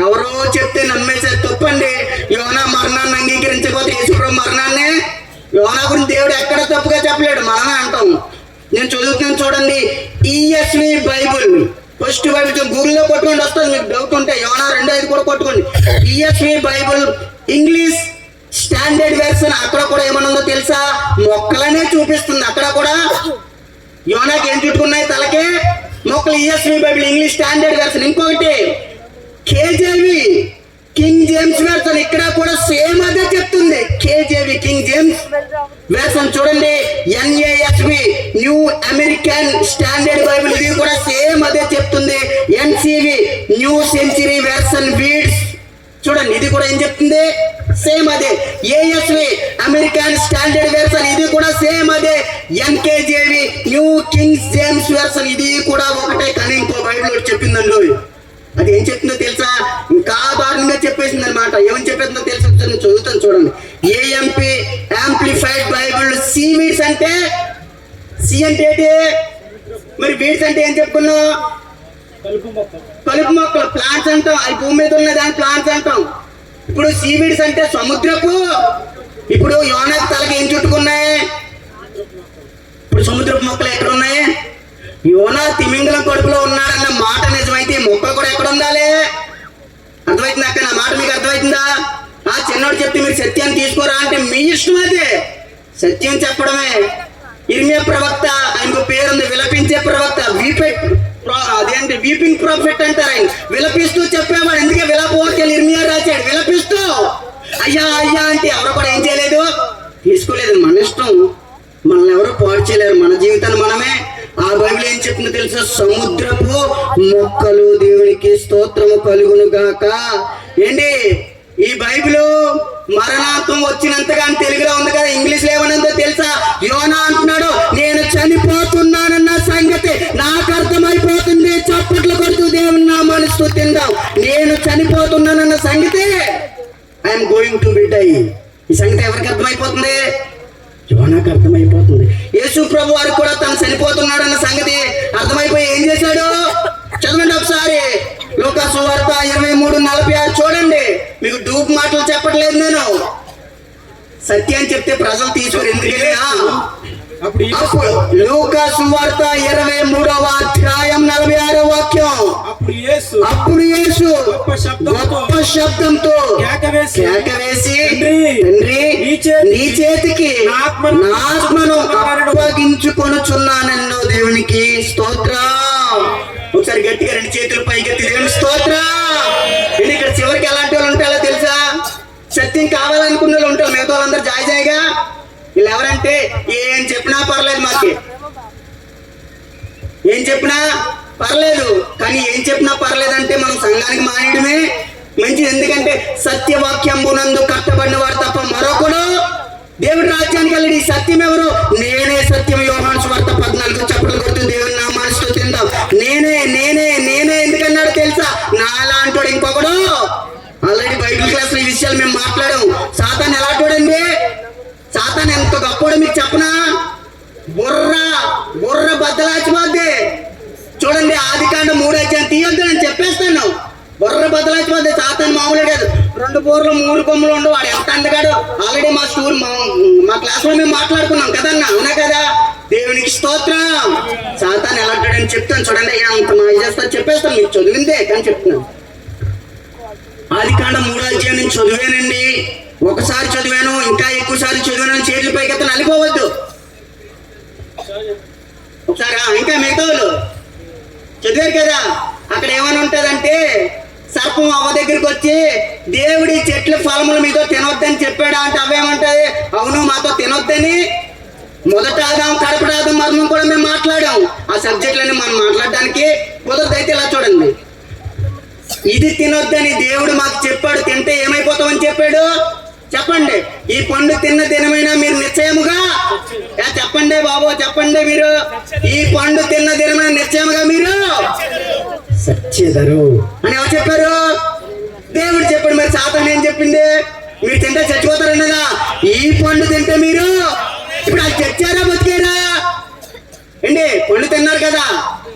ఎవరో చెప్తే నమ్మేసారు, తప్పండి. యోనా మరణాన్ని అంగీకరించకపోతే యేసుప్రభు మరణాన్ని, యోనా గురించి దేవుడు ఎక్కడ తప్పుగా చెప్పలేడు, మనమే అంటాం. నేను చదువుతున్నాను చూడండి, ESV బైబుల్, ఫస్ట్ బైబిల్ గూగుల్లో కొట్టుకోండి, వస్తుంది. మీకు డౌట్ ఉంటే యోనా 2:5 కూడా కొట్టుకోండి. ESV Bible English standard version, అక్కడ కూడా ఏమనుందో తెలుసా? మొక్కలనే చూపిస్తుంది. అక్కడ కూడా యోనాకి ఏం చుట్టుకున్నాయి? తలకే మొక్కలు. ESV Bible English standard version. ఇంకొకటి KJV కింగ్ జేమ్స్ వెర్షన్, ఇక్కడ కూడా సేమ్ అదే చెప్తుంది. KJV కింగ్ జేమ్స్ వెర్షన్ చూడండి. NASB new American standard Bible, ఇది కూడా సేమ్ అదే చెప్తుంది. NCV new century version weeds చూడండి, ఇది కూడా ఏం చెప్తుంది? సేమ్ అదే. ASV అమెరికన్ స్టాండర్డ్ వెర్షన్, ఇది కూడా సేమ్ అదే. NKJV new king James version, ఇది కూడా ఒకటే. కానీ ఇంకో బైబిల్ చెప్పిందండి, అది ఏం చెప్తుందో తెలుసా? ఇంకా దారుణంగా చెప్పేసింది అనమాట. ఏమని చెప్పేసిందో తెలుసా? చదువుతాను చూడండి. AMP amplified Bible sea weeds అంటే, సి అంటే ఏంటి? మరి వీడ్స్ అంటే ఏం చెప్పుకున్నావు? కలుపు మొక్కలు, ప్లాంట్స్ అంటాం. అవి భూమి మీద ఉన్న దాని ప్లాంట్స్ అంటాం. ఇప్పుడు సీ వీడ్స్ అంటే సముద్రపు. ఇప్పుడు యోనా తలకి ఏం చుట్టుకున్నాయి? ఇప్పుడు సముద్రపు మొక్కలు ఎక్కడ ఉన్నాయి? యోనా తిమింగలం కడుపులో ఉన్నాడన్న మాట నిజమైతే ఈ మొక్కలు కూడా ఎక్కడ ఉండాలి? అర్థమవుతుందా అక్క? నా మాట మీకు అర్థమవుతుందా? ఆ చిన్నోడు చెప్తే మీరు సత్యాన్ని తీసుకోరా అంటే మీ ఇష్టం, అదే సత్యం చెప్పడమే. ఇర్మియా ప్రవక్త, ఆయనకు పేరుంది, విలపించే ప్రవక్త. అదేంటి వీపింగ్ ప్రాఫిట్ అంటారు ఆయన. విలపిస్తూ చెప్పేవాడు. ఎందుకే విలపోర్కెళ్ళి ఇర్మియా రాశాడు, విలపిస్తూ అయ్యా అయ్యా అంటే ఎవరు కూడా ఏం చేయలేదు, తీసుకోలేదు. మన ఇష్టం, మనల్ని ఎవరు పాడు చేయలేరు, మన జీవితాన్ని మనమే. ఆ బైబిల్ ఏం చెప్తుందో తెలుసా? సముద్రపు మొక్కలు దేవునికి స్తోత్రము కలుగును గాక. ఏంటి ఈ బైబిల్ మరణాంతం వచ్చినంతగా తెలుగులో ఉంది కదా, ఇంగ్లీష్ లో ఏమనుందో తెలుసా? యోనా అంటున్నాడు, నేను చనిపోతున్నానన్న సంగతి నాకు అర్థమైపోతుంది. చప్పట్లు కొడుతూ దేవుని నామాన్ని స్తుతిద్దాం. నేను చనిపోతున్నానన్న సంగతి, I'm going to be die, ఈ సంగతి ఎవరికి అర్థమైపోతుంది? యోనాకు అర్థమైపోతుంది. యేసు ప్రభు వారికి కూడా తను చనిపోతున్నాడు అన్న సంగతి అర్థమైపోయి ఏం చేశాడు? చదవండి ఒకసారి, లూకా సువార్త 23:46 చూడండి. మీకు డూప్ మాటలు చెప్పట్లేదు, నేను సత్యాన్ని చెప్తే ప్రజలు తీసుకుని. ఎందుకని? అప్పుడు లూకా సువార్త 23వ అధ్యాయం 46వ వాక్యం. అప్పుడు యేసు గొప్ప శబ్దంతో కేకవేసి, తండ్రి నీ చేతికి నా ఆత్మను అప్పగించుకొనుచున్నానన్ను. దేవునికి స్తోత్రం. ఒకసారి గట్టిగా 2 చేతులు పైకెత్తి దేవునికి స్తోత్రం. ఇక్కడ చివరికి ఎలాంటి వాళ్ళు ఉంటారో తెలుసా? సత్యం కావాలనుకున్న వాళ్ళు ఉంటారు, మిగతా వాళ్ళందరూ జాయిగా. వీళ్ళు ఎవరంటే ఏం చెప్పినా పర్లేదు, మాకు ఏం చెప్పినా పర్లేదు. కానీ ఏం చెప్పినా పర్లేదంటే మనం సంఘానికి మానేయడమే మంచిది. ఎందుకంటే సత్యవాక్యంబునందు కట్టబడిన వాడు తప్ప మరొకడు దేవుడి రాజ్యానికి వెళ్ళి. ఈ సత్యం ఎవరు? నేనే సత్యం. యోహాను సువార్త 14 చప్పట్లు కొడుతూ దేవుని నామాన్ని స్తుతిద్దాం. నేనే నేనే నేనే ఎందుకన్నాడు తెలుసా? నాలాంటోడు ఇంకొకడు. ఆల్రెడీ బైబిల్ క్లాస్ లో ఈ విషయాలు మేము మాట్లాడాం. సాతాన్ ఎలా చూడండి, సాతాన్ ఎంత గొప్పడో మీకు చెప్పనా? బుర్ర బద్దలాచిపోద్ది. చూడండి, ఆదికాండం 3వ అధ్యాయం తీయొద్దు, నేను చెప్పేస్తాను. బుర్ర బద్దలాచిపోద్ది. సాతాన్ మామూలే కాదు, 2 బోర్లు 3 కొమ్ములు ఉండు. వాడు ఎంత అందగాడు. ఆల్రెడీ మా క్లాస్ లో మేము మాట్లాడుకున్నాం కదన్నా, అవునా కదా? దేవునికి స్తోత్రం. సాతాన్ ఎలా అంటాడని చెప్తాను చూడండి. అంత మాయ చేస్తా చెప్పేస్తాను, మీకు చదివిందే కానీ చెప్తున్నాను. ఆదికాండం 3వ అధ్యాయం నేను చదివానండి. ఒకసారి చదివాను, ఇంకా ఎక్కువసార్లు చదివాను. చేతుల పైకి ఎత్తను, అలిపోవద్దు. ఒకసారి ఇంకా మిగతా వాళ్ళు చదివారు కదా. అక్కడ ఏమని ఉంటదంటే, సర్పం అవ్వ దగ్గరికి వచ్చి దేవుడి చెట్ల ఫలములు మీతో తినొద్దని చెప్పాడా అంటే అవేమంటది? అవును, మాతో తినొద్దని మొదటి ఆదాం కడపటి ఆదాం మర్మం కూడా మేము మాట్లాడాం. ఆ సబ్జెక్టులన్నీ మనం మాట్లాడడానికి కుదరదైతే ఇలా చూడండి. ఇది తినొద్దని దేవుడు మాకు చెప్పాడు, తింటే ఏమైపోతామని చెప్పాడు చెప్పండి. ఈ పండు తిన్న దినమైనా మీరు నిశ్చయముగా చెప్పండి బాబు, చెప్పండి మీరు. ఈ పండు తిన్న దినమైన నిశ్చయముగా మీరు సచ్చేదరు అని ఎవరు చెప్పారు? దేవుడు చెప్పాడు. మరి సాతాను ఏం చెప్పింది? మీరు తింటే చచ్చిపోతారన్నదా. ఈ పండు తింటే మీరు ఇప్పుడు వాళ్ళు చచ్చారా బతికారా అండి? పండు తిన్నారు కదా,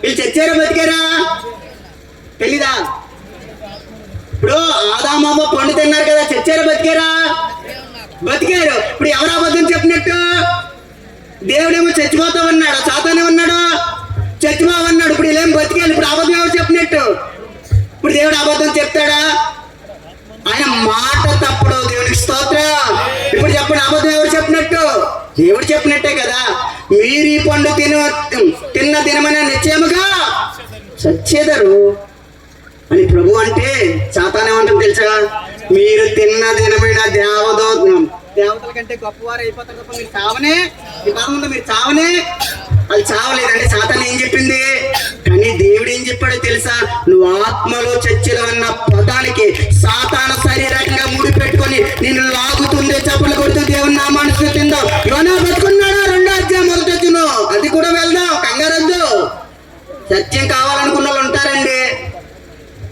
వీళ్ళు చచ్చారా బతికారా తెలీదా? ఇప్పుడు ఆదామవ్వ పండు తిన్నారు కదా, చచ్చారా బతికారా? బతికారు. ఇప్పుడు ఎవరు అబద్ధం చెప్పినట్టు? దేవుడేమో చచ్చిపోతామన్నాడు, సాతానే ఉన్నాడు చచ్చిపోవన్నాడు. ఇప్పుడు వీళ్ళేం బతికారు. ఇప్పుడు అబద్ధం ఎవరు చెప్పినట్టు? ఇప్పుడు దేవుడు అబద్ధం చెప్తాడా? ఆయన మాట తప్పుడు. దేవునికి స్తోత్రం. ఇప్పుడు చెప్పండి, అబద్ధం ఎవరు చెప్పినట్టు? దేవుడు చెప్పినట్టే కదా. మీరు ఈ పండు తిన్న దినమైన నిశ్చయముగా చచ్చేదరు అని ప్రభు అంటే, సాతాను ఏమంటారు తెలుసా? మీరు తిన్న దినమైన దేవతల కంటే గొప్పవారు అయిపోతారు తప్ప మీరు చావనే. ఈ పదం ఉందా? మీరు చావనే. అది చావలేదండి. సాతాను ఏం చెప్పింది? కానీ దేవుడు ఏం చెప్పాడో తెలుసా? నువ్వు ఆత్మలో చర్చలు అన్న పదానికి సాతాను శరీరంగా ముడి పెట్టుకొని నిన్ను లాగుతుందే, చప్పలు కొడుతూ దేవుని నామాన్ని స్తుతిందో. యోనా బతుకున్నాడా? 2వ అధ్యాయం 1వ వచనం. అది కూడా వెళ్దాం, కంగారొద్దు. సత్యం కావాలనుకున్న వాళ్ళు ఉంటారండి.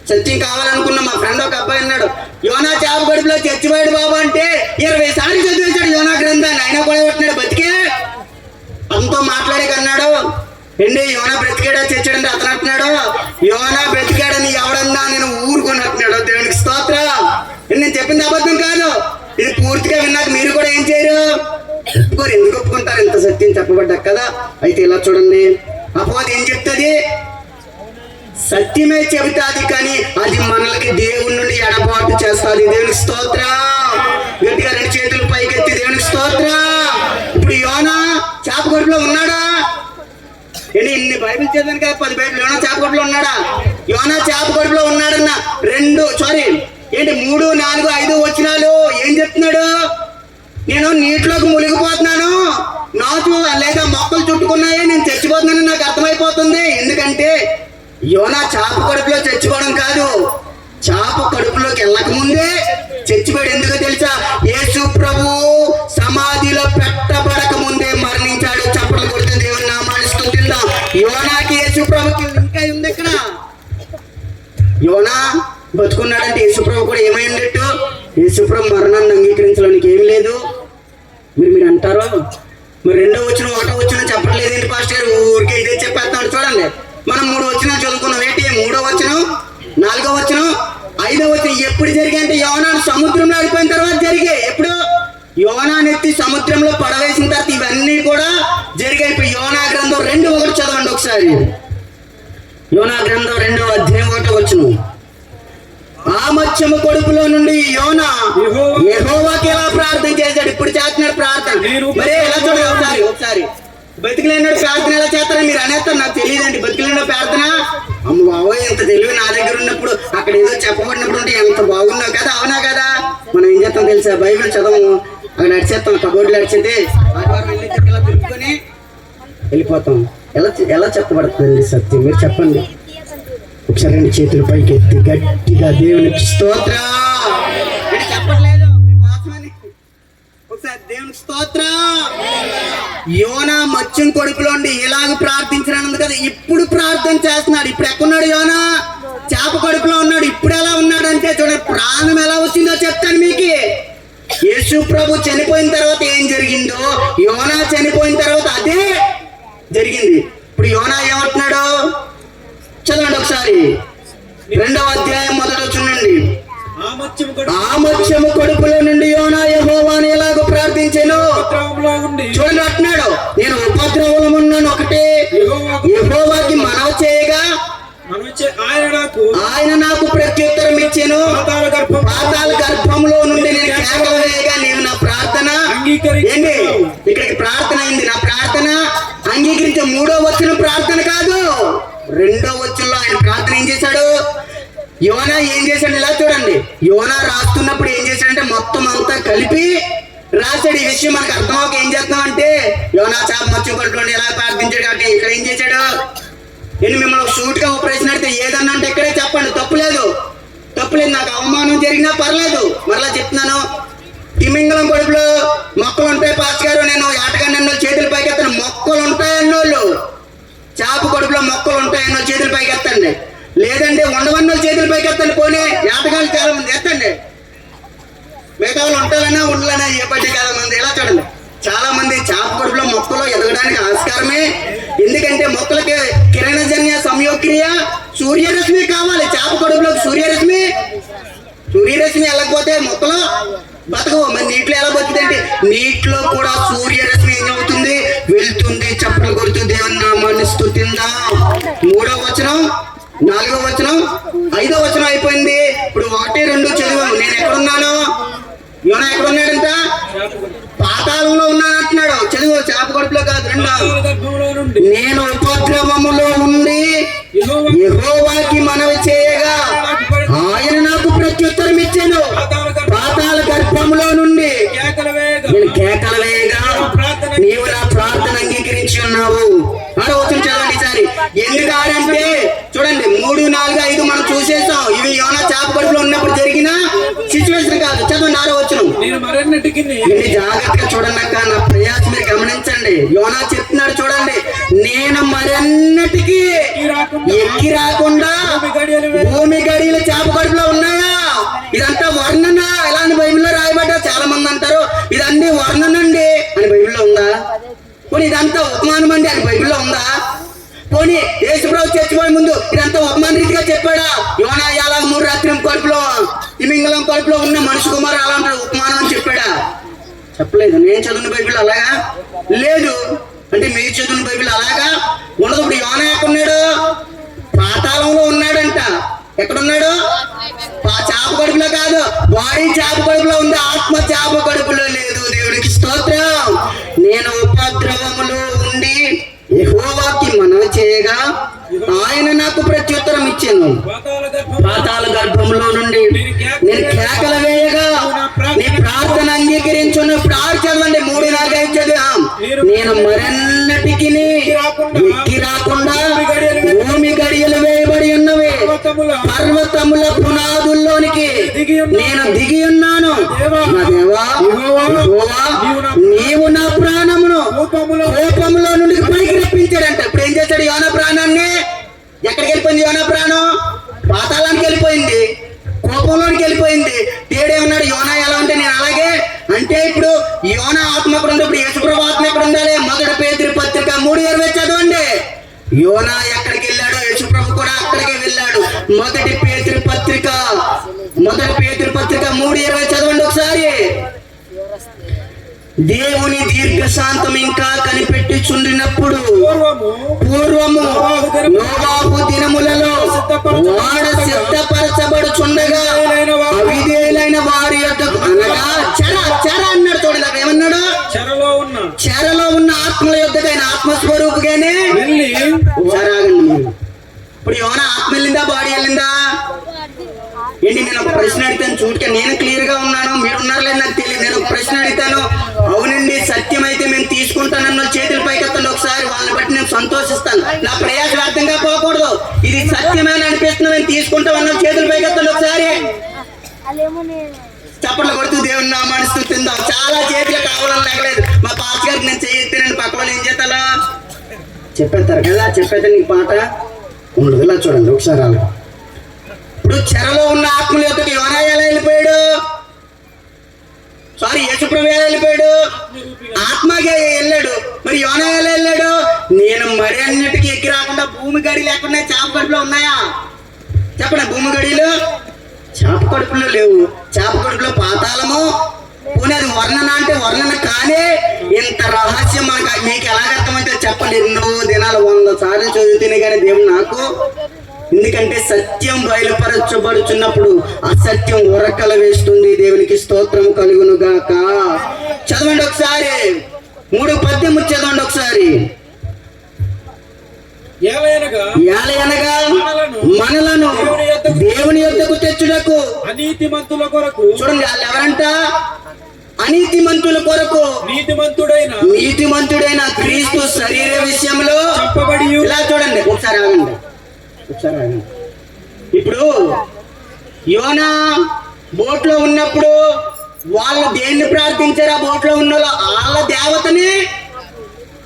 సత్యం కావాలనుకున్న మా ఫ్రెండ్ ఒక అబ్బాయి అన్నాడు, యోనా చేప గడుపులో చచ్చిపోయాడు బాబు అంటే 20 సార్లు చదివేశాడు యోనా గ్రంథాన్ని. అయినా కూడా కొట్టినాడు, బతికే అంతో మాట్లాడే కన్నాడు. ఏంటి యోనా బ్రతికాడా చచ్చాడంటే అతను అంటున్నాడు, యోనా బ్రతికాడని ఎవడన్నా నేను ఊరుకొని అంటున్నాడు. దేవునికి స్తోత్రం. నేను చెప్పింది అబద్ధం కాదు. ఇది పూర్తిగా విన్నాక మీరు కూడా ఏం చేయరు? ఒప్పుకోరు. ఎందుకు ఒప్పుకుంటారు? ఇంత సత్యం చెప్పబడ్డా కదా. అయితే ఇలా చూడండి, అపోది ఏం చెప్తుంది? సత్యమే చెబుతాది, కానీ అది మనలకి దేవుని నుండి ఎడబాటు చేస్తుంది. దేవునికి స్తోత్రం. గట్టిగా 2 చేతులు పైకెత్తి దేవునికి స్తోత్రం. ఇప్పుడు యోనా చేప గొడుపులో ఉన్నాడా? ఏంటి ఇన్ని బైబిల్ చదివాను కదా, 10 బైబిల్. యోనా చేప గొడుపులో ఉన్నాడా? యోనా చేప గొడుపులో ఉన్నాడన్న 3, 4, 5 వచనాలు ఏం చెప్తున్నాడు? నేను నీటిలోకి మునిగిపోతున్నాను, నాకు లేదా మొక్కలు చుట్టుకున్నాయి, నేను చచ్చిపోతున్నానని నాకు అర్థమైపోతుంది. ఎందుకంటే యోనా చేప కడుపులో చచ్చిపోవడం కాదు, చేప కడుపులోకి వెళ్ళక ముందే చచ్చిపోయాడు. ఎందుకో తెలుసా? యేసు ప్రభు సమాధిలో పెట్టబడక ముందే మరణించాడు. చప్పట్లు కొడుతూ దేవుని నామాన్ని స్తుతిద్దాం. యోనాకి యేసు ప్రభుకి ఇంకా ఉంది. ఇక్కడ యోనా బతుకున్నాడంటే యేసు ప్రభు కూడా ఏమైందట్టు? యేసు ప్రభు మరణాన్ని అంగీకరించడానికి ఏమి లేదు. మీరు అంటారు, మరి 2వ వచనం 1వ వచనం చెప్పట్లేదేంటి పాస్టర్ గారు? ఊరికే ఇదే చెప్పేస్తాడు. చూడండి, మనం 3 వచనాలు చదువుకున్నాం. ఏంటి 3వ వచనం, 4వ వచనం, 5వ వచనం ఎప్పుడు జరిగాయి అంటే యోనా సముద్రంలో ఆడిపోయిన తర్వాత జరిగాయి. ఎప్పుడు? యోనా నెత్తి సముద్రంలో పడవేసిన తర్వాత ఇవన్నీ కూడా జరిగాయి. ఇప్పుడు యోనా గ్రంథం 2:1 చదవండి ఒకసారి. యోనా గ్రంథం 2వ అధ్యాయం 1వ వచనం. ఆ మత్స్యము కొడుకులో నుండి యోనా యెహోవాకి ఎలా ప్రార్థన చేశాడు? ఇప్పుడు చేస్తున్నాడు ప్రార్థన. మరి ఎలా చూడాలి? ఒకసారి బతికిలేనాడు ప్రార్థన ఎలా చేస్తారని మీరు అనేస్తారు. నాకు తెలియదండి బతికిలేనాడు ప్రార్థన. అమ్మ బాబోయ్, ఎంత తెలివి నా దగ్గర ఉన్నప్పుడు అక్కడ ఏదో చెప్పబడినప్పుడు ఉంటే ఎంత బాగున్నావు కదా. అవునా కదా? మనం ఏం చేస్తాం తెలుసా? బైబిల్ చదవము, అక్కడ నడిచేస్తాం, కబోర్డులో నడిచేది ఆదివారం వెళ్ళి ఇలా తిరుపుకొని వెళ్ళిపోతాం. ఎలా చెప్పబడుతుంది సత్యం? మీరు చెప్పండి ఒకసారి. 2 చేతులు పైకి ఎత్తి గట్టిగా దేవునికి స్తోత్రం. చెప్పట్లేదు ఒకసారి దేవునికి స్తోత్రం. యోనా మత్స్యం కొడుకులో ఉండి ఇలాగ ప్రార్థించినాను కదా, ఇప్పుడు ప్రార్థన చేస్తున్నాడు. ఇప్పుడు ఎక్కడున్నాడు? యోనా చేప కడుపులో ఉన్నాడు. ఇప్పుడు ఎలా ఉన్నాడు అంటే చూడండి, ప్రాణం ఎలా వచ్చిందో చెప్తాను మీకు. యేసు ప్రభు చనిపోయిన తర్వాత ఏం జరిగిందో యోనా చనిపోయిన తర్వాత అదే జరిగింది. ఇప్పుడు యోనా ఏమంటున్నాడు? చదవండి ఒకసారి. 2వ అధ్యాయం 1వ వచనం. ఆ మత్స్యము కడుపులో నుండి యోనా యెహోవాను ఎలాగో ప్రార్థించాను. చూడండి అంటున్నాడు, నేను ఉపద్రవం ఉన్నాను ఒకటే, యెహోవాకి మనవి చేయగా ఆయన నాకు ప్రత్యుత్తరం ఇచ్చాను. పాతాళ గర్భంలో నుండి నేను కేకలు వేయగా నీవు నా ప్రార్థన ఏంటి? ఇక్కడికి ప్రార్థన అయింది. నా ప్రార్థన అంగీకరించే 3వ వచనం ప్రార్థన కాదు, 2వ వచనంలో ఆయన ప్రార్థన ఏం చేశాడు? యోనా ఏం చేశాడు? ఇలా చూడండి, యోనా రాస్తున్నప్పుడు ఏం చేశాడంటే మొత్తం అంతా కలిపి రాశాడు. ఈ విషయం మనకు అర్థం అవ్వక ఏం చేస్తున్నాం అంటే, యోనా చేప మత్స్య కొట్టుకోండి ఎలా ప్రార్థించాడు కాబట్టి ఇక్కడ ఏం చేశాడు. నేను మిమ్మల్ని సూట్ గా ప్రశ్న అడిగితే ఏదన్నా అంటే ఇక్కడే చెప్పండి, తప్పులేదు. నాకు అవమానం జరిగినా పర్లేదు. మరలా చెప్తున్నాను, తిమింగలం కడుపులో మొక్కలు ఉంటాయి పాస్ గారు, నేను ఏటగాన్ని అన్నోళ్ళు చేతులు పైకెత్తాను. మొక్కలు ఉంటాయన్నోళ్ళు, చేప కడుపులో మొక్కలు ఉంటాయన్నోళ్ళు చేతులు పైకెత్తండి, లేదంటే ఉండవన్నోళ్ళు చేతులు పైకెత్తండి. పోనీ ఏటగాళ్ళు చాలా మంది ఎత్తండి, మిగతా వాళ్ళు ఉంటారన్నా ఉండలేనా ఏ పట్టి చాలా మంది. ఎలా చూడండి, చాలా మంది చేప కడుపులో మొక్కలు ఎదగడానికి ఆస్కారమే. ఎందుకంటే మొక్కలకి కిరణజన్య సంయోక్రియ సూర్యరశ్మి కావాలి. చేప కడుపులోకి సూర్యరశ్మి వెళ్ళకపోతే మొక్కలు బతకవు. మరి నీటిలో ఎలా బతుకుతాయంటే, నీటిలో కూడా సూర్యరశ్మి ఏం అవుతుంది, వెళ్తుంది. చప్పలు కొడుతూ దేవుని నామాన్ని స్తుతిందాం. 3వ వచనం, 4వ వచనం, 5వ వచనం అయిపోయింది. ఇప్పుడు 1, 2 చదివాము. నేను ఎక్కడున్నాను, యోనా ఎక్కడున్నాడంట, పాతాళంలో ఉన్నాను అంటున్నాడు. చదువు, చేప కడుపులో కాదు. 2, నేను ఉపద్రవములో ఉండి యెహోవాకి మనవి చేయగా ఆయన నాకు ప్రత్యుత్తరం ఇచ్చాను. పాతాళ గర్భంలో నుండి నేను కేకలు వేయగా నీవు నా ప్రార్థన అంగీకరించి ఉన్నావు. 6వ వచనం చదవండి ఈసారి. ఎందుకంటే చూడండి, 3, 4, 5 మనం చూసేసాం. ఇవి యోనా చేప కడుపులో ఉన్నప్పుడు జరిగిన సిచ్యువేషన్ కాదు. చదవండి 6వ వచనం. ఇది జాగ్రత్తగా చూడండి అక్క, నా ప్రయాసం మీరు గమనించండి. యోనా చెప్తున్నాడు చూడండి, నేను మరన్నటికి ఎక్కి రాకుండా భూమి గడియలు చేప కడుపులో ఉన్నాయా. ఇదంతా వర్ణన, ఎలా అని బైబిల్లో రాయబడ్డా. చాలా మంది అంటారు ఇదన్నీ వర్ణన అండి అని బైబిల్లో ఉందా. పోనీ ఇదంతా ఉపమానం అండి అని బైబిల్లో ఉందా. పోనీ యేసుప్రభు చచ్చిపోయే ముందు ఇదంతా ఉపమాన రీతిగా చెప్పాడా. యోనా అలా 3 రాత్రి కడుపులో తిమింగలం కడుపులో ఉన్న మనిషి కుమారు అలా అంటాడు ఉపమానం అని చెప్పాడా. చెప్పలేదు. నేను చదివిన బైబిల్ అలాగా లేదు. అంటే మీరు చదివిన బైబిల్ అలాగా ఉండదు. ఇప్పుడు యోనా ఎక్కడున్నాడు, పాతాళంలో ఉన్నాడంట. ఎక్కడున్నాడు, చేప కడుపులో కాదు, బాడీ చేప కడుపులో ఉంది, ఆత్మ చేప కడుపులో లేదు. దేవుడికి స్తోత్రం. నేను ఉపద్రవములో ఉండి యెహోవాకి మనవి చేయగా ఆయన నాకు ప్రత్యుత్తరం ఇచ్చాను. పాతాళ గర్భంలో నుండి నేను కేకలు వేయగా నీ ప్రార్థన అంగీకరించున్న చదవండి. 3, 4, 5 చదివాం. నేను మరెన్నటికి ఎక్కి రాకుండా భూమి గడియలు వేయబడి ఉన్నవి, పర్వతముల పునాదుల్లోనికి నేను దిగి ఉన్నాను. నా దేవా యెహోవా, నీవు నా ప్రాణమును కోపములో నుండి పైకి రప్పించాడంట. ఇప్పుడు ఏం చేశాడు యోనా ప్రాణాన్ని? ఎక్కడికి వెళ్ళిపోయింది యోనా ప్రాణం? పాతాళానికి వెళ్ళిపోయింది, కోపంలోనికి వెళ్ళిపోయింది. దేవుడేమన్నాడు, యోనా ఎలా ఉంటే నేను అలాగే. అంటే ఇప్పుడు యోనా ఆత్మ ఎక్కడ ఉంది, ఇప్పుడు యేసుప్రభు ఆత్మ ఎక్కడ ఉండాలి? 1 పేతురు పత్రిక 3:20 చదవండి. యోనా ఎక్కడికి వెళ్ళాడో యేసుప్రభు కూడా అక్కడికే వెళ్ళాడు. 1 పేతురు పత్రిక 3:20 చదవండి ఒకసారి. దేవుని దీర్ఘశాంతం ఇంకా కనిపెట్టుచుండినప్పుడు పూర్వము నోవాహు దినములలో వాడ సిద్ధపరచబడుచుండగా అవిధేయులైన వారి యొద్దకు, అనగా చెర అన్నాడు చూడండి. అక్కడ ఏమన్నాడు, చెరలో ఉన్న ఆత్మల యొద్దకైన ఆత్మస్వరూపుగానే ఇప్పుడు యోనా ఆత్మ వెళ్ళిందా, బాడీ వెళ్ళిందా ఏంటి? నేను ఒక ప్రశ్న అడిగాను చూడక, నేను క్లియర్ గా ఉన్నాను, మీరు ఉన్నారో లేదు నాకు తెలియదు. నేను ఒక ప్రశ్న అడుగుతాను, అవునండి సత్యం అయితే మేము తీసుకుంటానన్న చేతుల పైకెత్తండి ఒకసారి, వాళ్ళని బట్టి నేను సంతోషిస్తాను. నా ప్రయాస వ్యర్థంగా పోకూడదు. ఇది సత్యమైన అనిపిస్తున్నా మేము తీసుకుంటామన్న చేతుల పైకెత్తండి ఒకసారి. చప్పట్లు కొడుతూ దేవుని నామాన్ని స్తుతిందాం. చాలా చేతులు కావాలని లేకలేదు. మా పాస్ గారికి నేను చేయెత్తానండి, పక్క వాళ్ళు ఏం చేస్తాలో చెప్పేస్తారు కదా. చెప్పేస్తే నీకు పాట ఉండదు. ఇలా చూడండి ఒకసారి అలా. ఇప్పుడు చెరలో ఉన్న ఆత్మల యొక్కకి యోనా ఎలా వెళ్ళిపోయాడు? యేసుప్రభు ఎలా వెళ్ళిపోయాడు? ఆత్మగా వెళ్ళాడు. మరి యోనా ఎలా వెళ్ళాడు? నేను మరి అన్నిటికీ ఎక్కి రాకుండా భూమి గడి లేకుండా చేప కడుపులో ఉన్నాయా చెప్పండి. భూమి గడిలో చేప కడుపులో లేవు. చేప కడుపులో పాతాళము. పోనీ అది వర్ణన అంటే వర్ణన కానీ ఇంత రహస్యం మనకు మీకు ఎలాగ అర్థమైతే చెప్పండి. ఎన్నో దినాలు 100 సార్లు చదువుతూనే కానీ దేవుడు నాకు. ఎందుకంటే సత్యం బయలుపరచబడుచున్నప్పుడు అసత్యం ఉరకల వేస్తుంది. దేవునికి స్తోత్రం కలుగును గాక. చదవండి ఒకసారి 3:18 చదవండి ఒకసారి. ఏలయనగా మనలను దేవుని యొద్దకు తెచ్చుటకు అనీతిమంతుల కొరకు. చూడండి వాళ్ళు ఎవరంట? అనీతిమంతుల కొరకు నీతిమంతుడైన క్రీస్తు శరీర విషయంలో చంపబడి ఇలా చూడండి, ఒకసారి ఆగండి. ఇప్పుడు యోనా బోట్ లో ఉన్నప్పుడు వాళ్ళు దేన్ని ప్రార్థించారు? ఆ బోట్ లో ఉన్న వాళ్ళ దేవతని,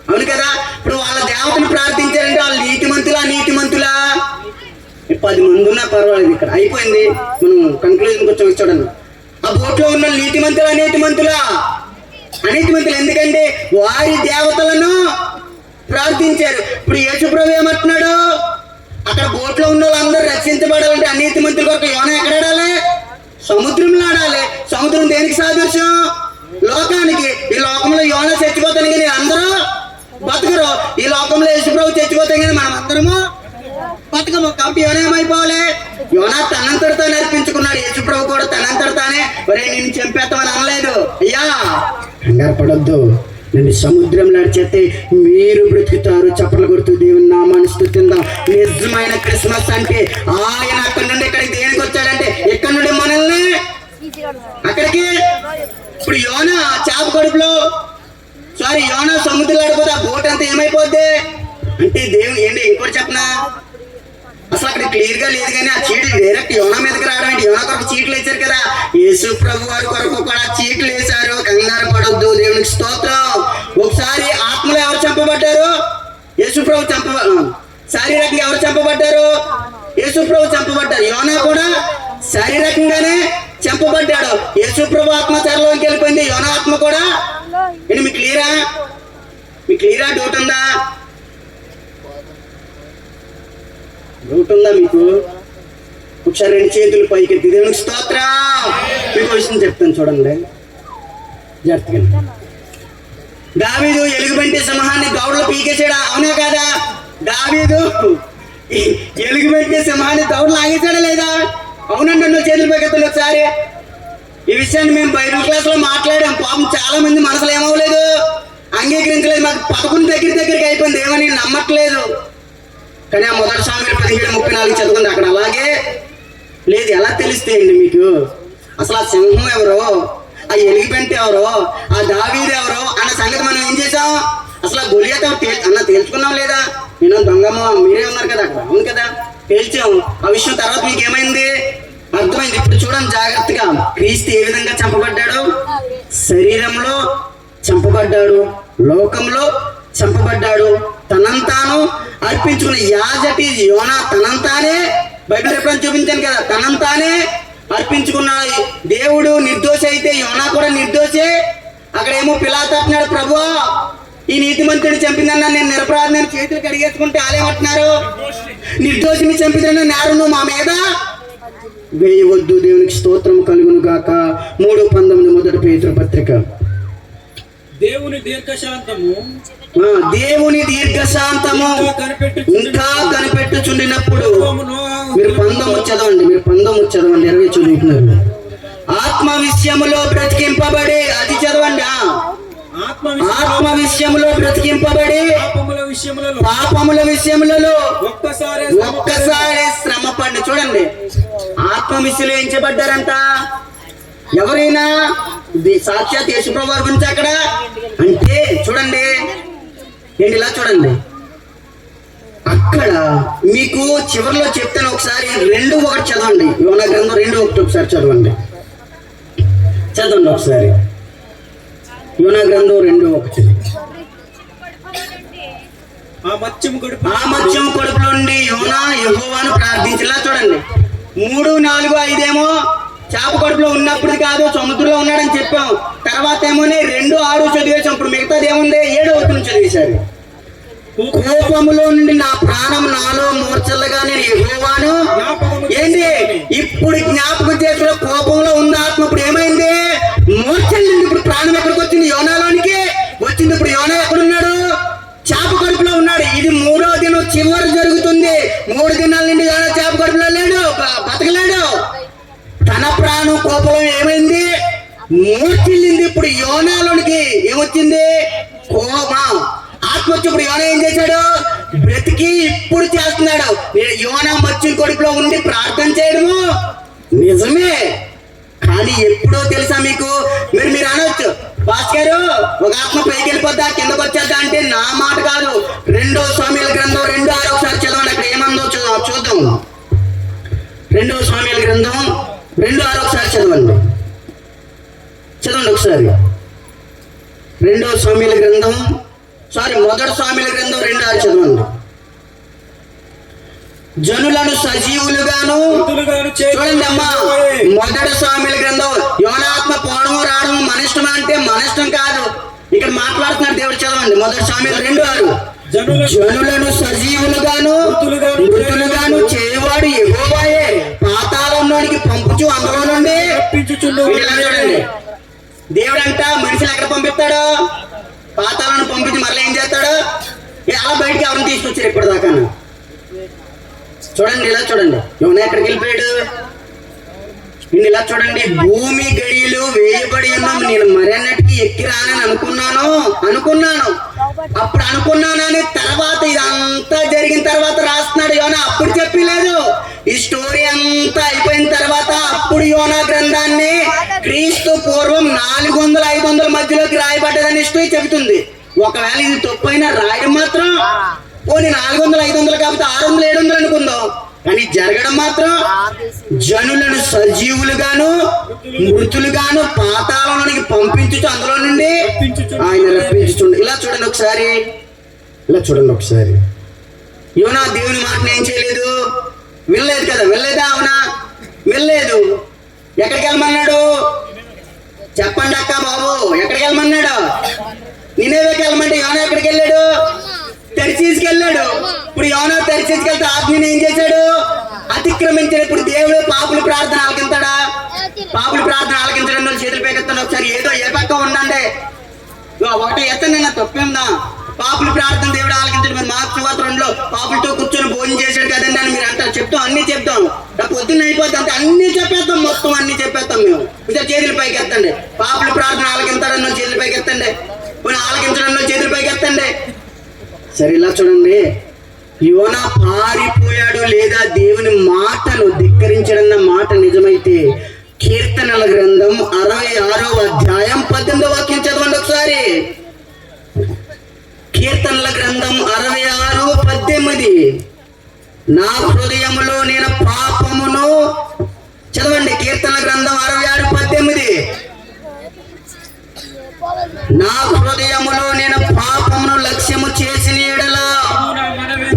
అవును కదా. ఇప్పుడు వాళ్ళ దేవతని ప్రార్థించారంటే వాళ్ళు నీతిమంతులా అనీతిమంతులా? 10 మంది ఉన్నా పర్వాలేదు, ఇక్కడ అయిపోయింది. మనం కన్క్లూజన్ కొంచెం చూడండి. ఆ బోట్ లో ఉన్న నీతిమంతులా అనీతిమంతులా? అనీతిమంతులు. ఎందుకంటే వారి దేవతలను ప్రార్థించారు. ఇప్పుడు యేసుప్రభు ఏమంటున్నాడు? అక్కడ బోట్ లో ఉన్న వాళ్ళందరూ రక్షించబడాలంటే అనీతిమంతుల కొరకు యోనా ఎక్కడ ఆడాలి? సముద్రంలో ఆడాలి. సముద్రం దేనికి సాదృశ్యం? లోకానికి. ఈ లోకంలో యోనా చచ్చిపోతాను కానీ అందరూ బతకరు. ఈ లోకంలో యేసుప్రభు చచ్చిపోతాం కానీ మనం అందరము బతకము. కాబట్టి యోనా ఏమైపోవాలి? యోనా తనంతట తానే అర్పించుకున్నాడు. యేసుప్రభు కూడా తనంతట తానే ఒరే నిన్ను చంపేస్తామని అనలేదు. అయ్యా కంగారు పడొద్దు, నేను సముద్రంలో నడిచేస్తే మీరు బ్రతుకుతారు. చప్పట్లు కొడుతూ దేవుని నామాన్ని స్తుతిద్దాం. నిజమైన క్రిస్మస్ అంటే ఆయన అక్కడి నుండి ఇక్కడికి దేనికి వచ్చాడంటే ఇక్కడ నుండి మనల్ని అక్కడికి. ఇప్పుడు యోనా చేప కడుపులో యోనా సముద్రంలో ఆడిపోతే ఆ బోట్ అంతా ఏమైపోద్ది అంటే దేవుడు ఏంటి ఇంకోటి చెప్పనా? అసలు అక్కడ క్లియర్ గా లేదు కానీ ఆ చీట్లు డైరెక్ట్ యోనా మీదకి రావడం ఏంటి? యోనా కొరకు చీట్లు వేశారు కదా, యేసు ప్రభు వారి కొరకు కూడా చీట్లు వేశారు. కంగారు పడొద్దు, దేవునికి స్తోత్రం. ఒకసారి ఆత్మలో ఎవరు చంపబడ్డారు? యేసు ప్రభు శారీరకంగా ఎవరు చంపబడ్డారు? యేసు ప్రభు చంపబడ్డారు. యోనా కూడా శారీరకంగానే చంపబడ్డాడు. యేసు ప్రభు ఆత్మ చెరలోకి వెళ్ళిపోయింది, యోనా ఆత్మ కూడా. ఏంటి మీకు క్లియరా? డౌట్ ఉందా? మీకు ఒకసారి 2 చేతులు పైకెత్తి దేవునికి స్తోత్రం. మీకు విషయం చెప్తాను చూడండి జాగ్రత్తగా. దావీదు ఎలుగుబంటి సింహాన్ని దౌడలో పీకేసాడా? అవునా కాదా? దావీదు ఎలుగుబంటి సింహాన్ని దౌడలో ఆగేసాడా లేదా? అవునండి. నువ్వు చేతులు పైకెత్తండి ఒకసారి. ఈ విషయాన్ని మేము బైబిల్ క్లాస్ లో మాట్లాడాం. పాపం చాలా మంది మనసులో ఏమవ్వలేదు, అంగీకరించలేదు. మాకు 11 దగ్గరికి అయిపోయింది. ఏమని నమ్మట్లేదు. కానీ ఆ 1 సామెతలు 17:34 చదువుకుంది. అక్కడ అలాగే లేదు. ఎలా తెలుస్తాయండి మీకు? అసలు ఆ సింహం ఎవరో, ఆ ఎలుగుబంటి ఎవరో, ఆ దావీదు ఎవరో అన్న సంగతి మనం ఏం చేసాం? అసలు ఆ గొలియాత్ అన్న తేల్చుకున్నాం లేదా? నేను దొంగమ్మ, మీరే ఉన్నారు కదా అక్కడ, అవును కదా, తేల్చాం. ఆ విషయం తర్వాత మీకు ఏమైంది? అర్థమైంది. ఇప్పుడు చూడండి జాగ్రత్తగా. క్రీస్తు ఏ విధంగా చంపబడ్డాడు? శరీరంలో చంపబడ్డాడు, లోకంలో చంపబడ్డాడు. తనంతాను అర్పించుకున్న యాజటి యోనా తనంతానే, బైబిల్ ఎప్పుడైనా చూపించాను కదా, తనంతానే అర్పించుకున్నాడు. దేవుడు నిర్దోషి అయితే యోనా కూడా నిర్దోషే. అక్కడేమో పిలాతు అంటున్నాడు, ప్రభువా ఈ నీతిమంతుడిని చంపిందన్నా నేను నిరపరాధి చేతులు కడిగేసుకుంటే వాళ్ళేమంటున్నారు? నిర్దోషిని చంపిందన్న నేరం నువ్వు మా మీద వేయవద్దు. దేవునికి స్తోత్రం కలుగును గాక. 3:19 మొదటి పేతురు పత్రిక. దేవుని దీర్ఘశాంతము ఇంకా కనిపెట్టుచుండినప్పుడు మీరు 19 చదవండి. 20 చదువుతున్నారు. ఆత్మ విషయములో బ్రతికింపబడి, అది చదవండి. ఆత్మ విషయములో బ్రతికింపబడి పాపముల విషయములలో ఒక్కసారి శ్రమ పడి. చూడండి, ఆత్మ విషయంలో ఏం చేయబడ్డారంట? ఎవరైనా సాక్షాత్ యేసుప్రభు వారి గురించి అక్కడ అంటే చూడండి ఏంటి, ఇలా చూడండి. అక్కడ మీకు చివరిలో చెప్తాను. ఒకసారి 2:1 చదవండి. యోనా గ్రంథం 2:1 ఒకసారి చదవండి ఒకసారి. యోనా గ్రంథం 2:1. ఆ మత్స్యము కడుపులో నుండి యోనా యెహోవాను ప్రార్థించేలా. చూడండి 3, 4, 5 ఏమో చేప కడుపులో ఉన్నప్పుడు కాదు, సముద్రంలో ఉన్నాడని చెప్పాం. తర్వాత ఏమోనే 2, 6 చదివేశాం. ఇప్పుడు మిగతాది ఏముంది? 7వ చదివేశారు. కోపములో నుండి నా ప్రాణం నాలో మూర్చల్లగా నేను యెహోవాను ఏంటి ఇప్పుడు జ్ఞాపకం చేసుకున్న. కోపంలో ఉన్న ఆత్మ ఇప్పుడు ఏమైంది? మూర్చల్లింది. ఇప్పుడు ప్రాణం ఎక్కడికి వచ్చింది? యోనాలోనికి వచ్చింది. ఇప్పుడు యోనా ఎక్కడున్నాడు? చేప కడుపులో ఉన్నాడు. ఇది 3వ దినం చివరి జరుగుతుంది. 3 దినాల నుండి యోనా చేప కడుపులో లేడు, బతకలేడు. తన ప్రాణం కోపంలో ఏమైంది? మూర్చిల్లింది. ఇప్పుడు యోనాలోనికి ఏమొచ్చింది? కోపం. ఆత్మ వచ్చి ఇప్పుడు యోనా ఏం చేశాడు? బ్రతికి ఇప్పుడు చేస్తున్నాడు. యోనా మత్స్యం కడుపులో ఉండి ప్రార్థన చేయడము నిజమే, కానీ ఎప్పుడో తెలుసా మీకు? మీరు అనొచ్చు, పాస్ గారు ఒక ఆత్మ పైకి వెళ్ళిపోద్దా కిందకు వచ్చేద్దా అంటే నా మాట కాదు. 2 సామ్యుల గ్రంథం 2:6 ఒకసారి చదవండి. అక్కడ ఏమందో చూద్దాం. 2 సామ్యుల గ్రంథం 2:6 ఒకసారి చదవండి ఒకసారి. 1 సామ్యుల గ్రంథం 2:6 చదవండి. జనులను సజీవులుగాను చూడండి అమ్మా. 1 సామ్యుల గ్రంథం యోనాత్మ పోవడము రావడము మన ఇష్టం అంటే మన ఇష్టం కాదు. ఇక్కడ మాట్లాడుతున్నాడు దేవుడు. చదవండి 1 సామ్యుల 2:6. జనులను సజీవులుగాను మృతులుగాను చేయవాడు యెహోవాయే, పాతాళంలోనికి పంపుచు అందులో నుండి చూడండి. దేవుడు అంట మనుషులు ఎక్కడ పంపిస్తాడు? పాతాళాన్ని పంపించి మరలా ఏం చేస్తాడు? అలా బయటికి ఎవరిని తీసుకొచ్చారు ఇప్పటిదాకా? చూడండి, ఇలా చూడండి. యోనా ఎక్కడికి వెళ్ళిపోయాడు? ఇలా చూడండి. భూమి గడియలు వేయబడి ఉన్నాం, నేను మరన్నటికి ఎక్కి రానని అనుకున్నాను. అప్పుడు అనుకున్నానని తర్వాత ఇదంతా జరిగిన తర్వాత రాస్తున్నాడు యోనా. అప్పుడు చెప్పలేదు. ఈ స్టోరీ అంతా అయిపోయిన తర్వాత అప్పుడు యోనా గ్రంథాన్ని క్రీస్తు పూర్వం 400-500 మధ్యలోకి రాయబడ్డదని హిస్టరీ చెబుతుంది. ఒకవేళ ఇది తప్పైనా రాయడం మాత్రం పోనీ 400-500 కాకపోతే 600-700 అనుకుందాం. కానీ జరగడం మాత్రం జనులను సజీవులుగాను మృతులుగాను పాతాళంలోనికి పంపించుచు అందులో నుండి ఆయన రప్పించుచుండు. ఇలా చూడండి ఒకసారి. యోనా దేవుని మాటను ఏం చేయలేదు, వెళ్ళలేదు కదా? వెళ్ళలేదా? అవునా, వెళ్ళలేదు. ఎక్కడికి వెళ్ళమన్నాడు చెప్పండి అక్క బాబు? ఎక్కడికి వెళ్ళమన్నాడు? నినేవేకి వెళ్ళమంటే యోనా ఎక్కడికి వెళ్ళాడు? తెరచీసుకి వెళ్ళాడు. ఇప్పుడు యోనా తెరచీసుకి వెళ్తే ఆజ్ఞని ఏం చేశాడు? అతిక్రమించాడు. ఇప్పుడు దేవుడు పాపుల ప్రార్థన ఆలకించాడా? పాపుల ప్రార్థన ఆలకించడం చేతులు పైకెత్తాను. ఒకసారి ఏదో ఏ పక్క ఉండండి. ఒకటి ఎత్తండి, నా తప్పేందా? పాపుల ప్రార్థన దేవుడు ఆలకించాడు. మీరు మార్క్స్ సువార్త 2లో పాపులతో కూర్చొని భోజనం చేశాడు కదండి అని మీరు అంటారు. అన్ని చెప్తాం. పొద్దున్న అయిపోద్ది అంతే, అన్ని చెప్పేస్తాం, మొత్తం అన్ని చెప్పేస్తాం మేము. ఇంకా చేతుల పైకి ఎత్తండి. పాపుల ప్రార్థన ఆలకించాడన్న చేతుల పైకి ఎత్తండి. పోనీ ఆలకించడం చేతుల పైకి ఎత్తండి. సరే, ఇలా చూడండి. యోనా పారిపోయాడు లేదా దేవుని మాటను ధిక్కరించడన్న మాట నిజమైతే కీర్తనల గ్రంథం 66వ అధ్యాయం 18వ వాక్యం చదవండి ఒకసారి. కీర్తనల గ్రంథం 66:18. నా హృదయములో నేను పాపమును చదవండి. కీర్తనల గ్రంథం 66:18. నా హృదయములో నేను పాపమును లక్ష్యము చేసిన యెడల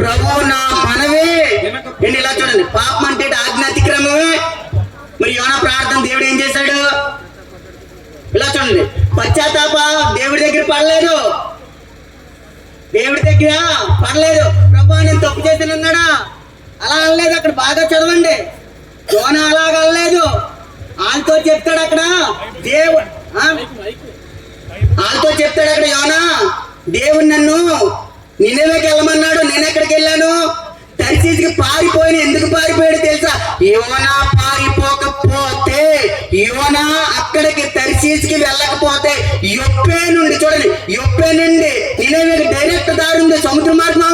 ప్రభు నా మనవే. ఇలా చూడండి, పాపం అంటే ఆజ్ఞ అతిక్రమమే. మరి యోనా ప్రార్థన దేవుడు ఏం చేశాడు? ఇలా చూడండి. పశ్చాత్తాప దేవుడి దగ్గర పడలేదు. ప్రభు నేను తప్పు చేసిన అన్నాడా? అలా అనలేదు. అక్కడ బాగా చదవండి. యోనా అలాగ అనలేదు. వాళ్ళతో చెప్తాడు అక్కడ దేవుడు. వాళ్ళతో చెప్తాడు అక్కడ యోనా, దేవుడు నన్ను నినేవేకి వెళ్ళమన్నాడు, నేను ఎక్కడికి వెళ్ళాను? తర్షీసుకి పారిపోయిన. ఎందుకు పారిపోయాడు తెలుసా? యోనా పారిపోకపోతే, యోనా అక్కడికి తర్షీసుకి వెళ్ళకపోతే యొప్పే నుండి చూడండి, యొప్పే నుండి నినేవేకి డైరెక్ట్ దారి ఉంది. సముద్ర మార్గం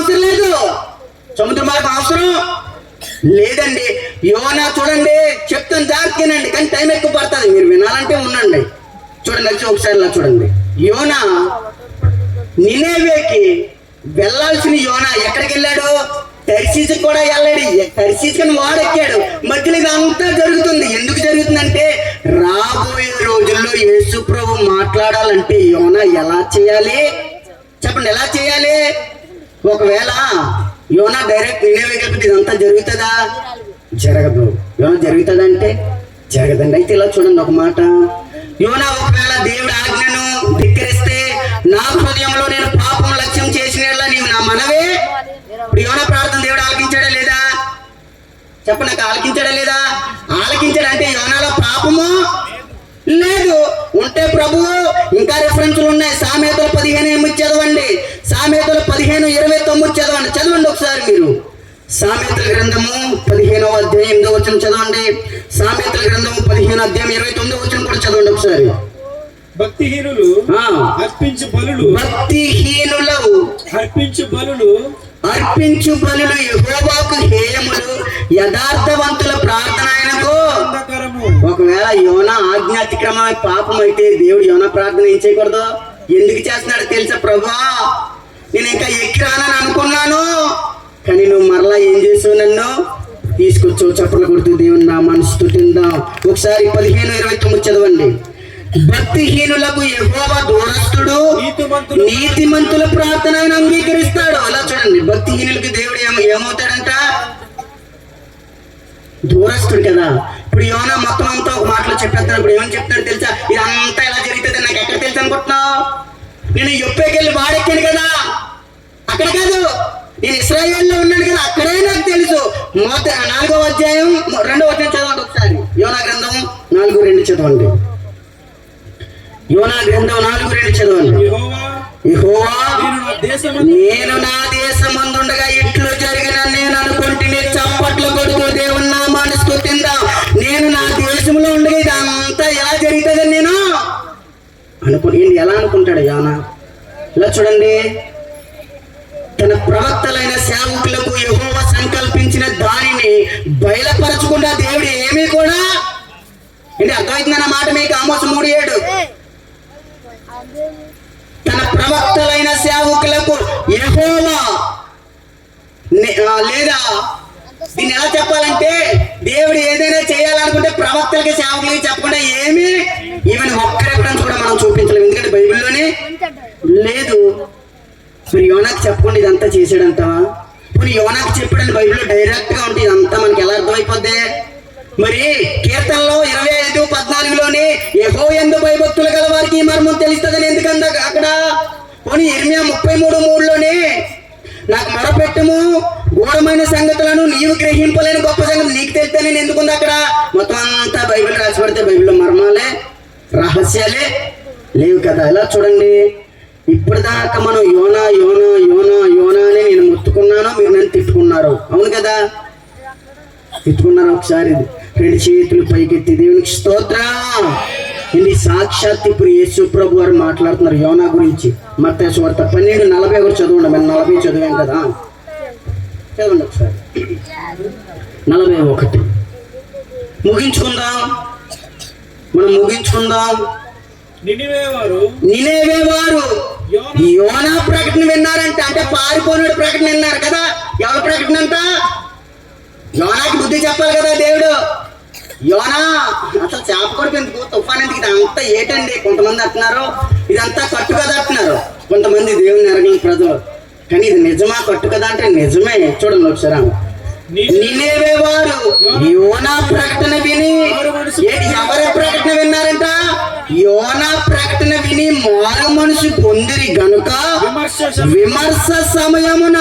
అవసరం లేదండి. యోనా చూడండి, చెప్తాను జాగ్రత్తగానండి, కానీ టైం ఎక్కువ పడుతుంది. మీరు వినాలంటే ఉండండి. చూడండి ఒకసారి ఇలా చూడండి. యోనా నినేవేకి వెళ్ళాల్సిన యోనా ఎక్కడికి వెళ్ళాడు? తర్షీసుకి కూడా వెళ్ళాడు. తర్షీసుకి వాడెక్కాడు. మధ్యలో ఇదంతా జరుగుతుంది. ఎందుకు జరుగుతుందంటే రాబోయే రోజుల్లో యేసు ప్రభు మాట్లాడాలంటే యోనా ఎలా చేయాలి చెప్పండి? ఎలా చేయాలి? ఒకవేళ యోనా డైరెక్ట్ నినేవేకి వెళ్ళిపోతే ఇదంతా జరుగుతుందా? జరగదు. యోనా జరుగుతుందంటే జరగదండి. అయితే ఇలా చూడండి ఒక మాట. యోనా ఒకవేళ దేవుడి ఆజ్ఞను ధిక్కరిస్తే, నా హృదయంలో నేను పాపం లక్ష్యం చేసిన నీవు నా మనవే. ఇప్పుడు యోనా ప్రార్థన దేవుడు ఆలకించాడా లేదా? చెప్పండి, నాకు ఆలకించాడా లేదా? ఆలకించాడు. అంటే యోనాలో పాపము లేదు. ఉంటే ప్రభు ఇంకా రెఫరెన్స్లు ఉన్నాయి. సామెతలు 15 చదవండి. సామెతలు 15:29 చదవండి ఒకసారి మీరు. సామెతల గ్రంథము 15వ అధ్యాయం 8వ వచనం చదవండి. సామెతల గ్రంథము 15వ అధ్యాయం 29వ వచనం కూడా చదవండి ఒకసారి. భక్తిహీనులు అర్పించు బలులు యెహోవాకు హేయములు, యథార్థవంతుల ప్రార్థన ఆయనకు. ఒకవేళ యోనా ఆజ్ఞాతిక్రమం పాపం అయితే దేవుడు యోనా ప్రార్థన ఏం చేయకూడదు? ఎందుకు చేస్తున్నాడు తెలుసా? ప్రభువా, నేను ఇంకా ఎక్కి రానని అనుకున్నాను, కానీ నువ్వు మరలా ఏం చేసావు? నన్ను తీసుకొచ్చావు. చప్పట్లు కొడుతూ దేవుని నామాన్ని స్తుతిద్దాం. ఒకసారి 15:29 చదవండి. భక్తిహీనులకు యెహోవా దూరస్తుడు, నీతిమంతుల ప్రార్థన ఆయన అంగీకరిస్తాడు. అలా చూడండి, భక్తిహీనులకి దేవుడు ఏమవుతాడంట? దూరస్తుడు కదా. ఇప్పుడు యోనా మొత్తం అంతా ఒక మాటలో చెప్పేస్తాడు. ఇప్పుడు ఏమని చెప్తాడు తెలుసా? ఇదంతా ఎలా జరుగుతుంది నాకు ఎక్కడ తెలుసు అనుకుంటున్నావు? నేను యొప్పేకెళ్ళి వాడెక్కాను కదా, అక్కడ కాదు, నేను ఇశ్రాయేల్లో ఉన్నాను కదా, అక్కడే నాకు తెలుసు. 4వ అధ్యాయం 2వ వచనం చదవండి ఒకసారి. యోనా గ్రంథం 4:2 చదవండి. యోనా గ్రంథం 4:2 చదవండి. యెహోవా, నేను నా దేశమందుండగా ఇట్లు జరిగిన నేను అనుకుంటుని చప్పట్లు కొడుతూ దేవుని నామాన్ని స్తుతిద్దాం. నేను నా దేశంలో ఉండగా ఇదంతా ఎలా జరుగుతుందని నేను ఎలా అనుకుంటాడు యోనా? ఇలా చూడండి, తన ప్రవక్తలైన సేవకులకు యెహోవా సంకల్పించిన దానిని బయలుపరచకుండా దేవుడు ఏమీ కూడా అర్థమవుతుందన్న మాట మీకు. ఆమోస్ 3:7. తన ప్రవక్తలైన సేవకులకు యెహోవా లేదా దీన్ని ఎలా చెప్పాలంటే, దేవుడు ఏదైనా చేయాలనుకుంటే ప్రవక్తలకి సేవకులకి చెప్పకుండా ఏమీ ఈవెన్ ఒక్క రెఫరెన్స్ కూడా మనం చూపించలేము, ఎందుకంటే బైబిల్లోనే లేదు. మరి యోనాకు చెప్పకుండా ఇదంతా చేసాడంటావా? ఇప్పుడు యోనాకు చెప్పాడని బైబిల్లో డైరెక్ట్ గా ఉంటే ఇదంతా మనకి ఎలా అర్థమైపోద్ది? మరి కీర్తనలో 25:14లోని యెహోవాయందు భయభక్తులు గల వారికి ఈ మర్మం తెలుస్తుందని ఎందుకంట అక్కడ? పోనీ ఇర్మియా 33:3లోని నాకు మొరపెట్టము, గూఢమైన సంగతులను నీవు గ్రహింపలేని గొప్ప సంగతులు నీకు తెలుస్తానని ఎందుకుంది అక్కడ? మొత్తం అంతా బైబిల్ రాసి పెడితే బైబిల్లో మర్మాలే రహస్యాలే లేవు కదా. ఇలా చూడండి, ఇప్పటిదాకా మనం యోనా యోనా యోనా యోనా అని నేను మొత్తుకున్నాను, మీరు నన్ను తిట్టుకున్నారు, అవును కదా? తిట్టుకున్నారు. ఒకసారి 2 చేతులు పైకెత్తి దేవునికి స్తోత్రం. ఇది సాక్షాత్ ఇప్పుడు యేసు ప్రభు వారు మాట్లాడుతున్నారు యోనా గురించి. మత్తయి సువార్త 12:41 చదవండి. మనం 40 చదివాం కదా, చదవండి ఒకసారి. 41 ముగించుకుందాం, మనం ముగించుకుందాం. నినివే వారు యోనా ప్రకటన విన్నారంట, అంటే పారిపోయిన ప్రకటన విన్నారు కదా. ఎవరి ప్రకటన అంట? యోనాకి బుద్ధి చెప్పాలి కదా దేవుడు. యోనా అసలు చేప కొడుకు ఎందుకు, తుఫాన్ ఎందుకు, ఇదంతా ఏటండి? కొంతమంది అంటున్నారు ఇదంతా కట్టు కదా అంటున్నారు, కొంతమంది దేవుని ఎరగని ప్రజలు. కానీ ఇది నిజమా కట్టు కదా అంటే నిజమే. చూడండి ఒకసారి. నినివే వారు యోనా ప్రకటన విని, ఎవరి ప్రకటన విన్నారంట? యోనా ప్రకటన విని మారు మనసు పొందిరి గనుక విమర్శ సమయమున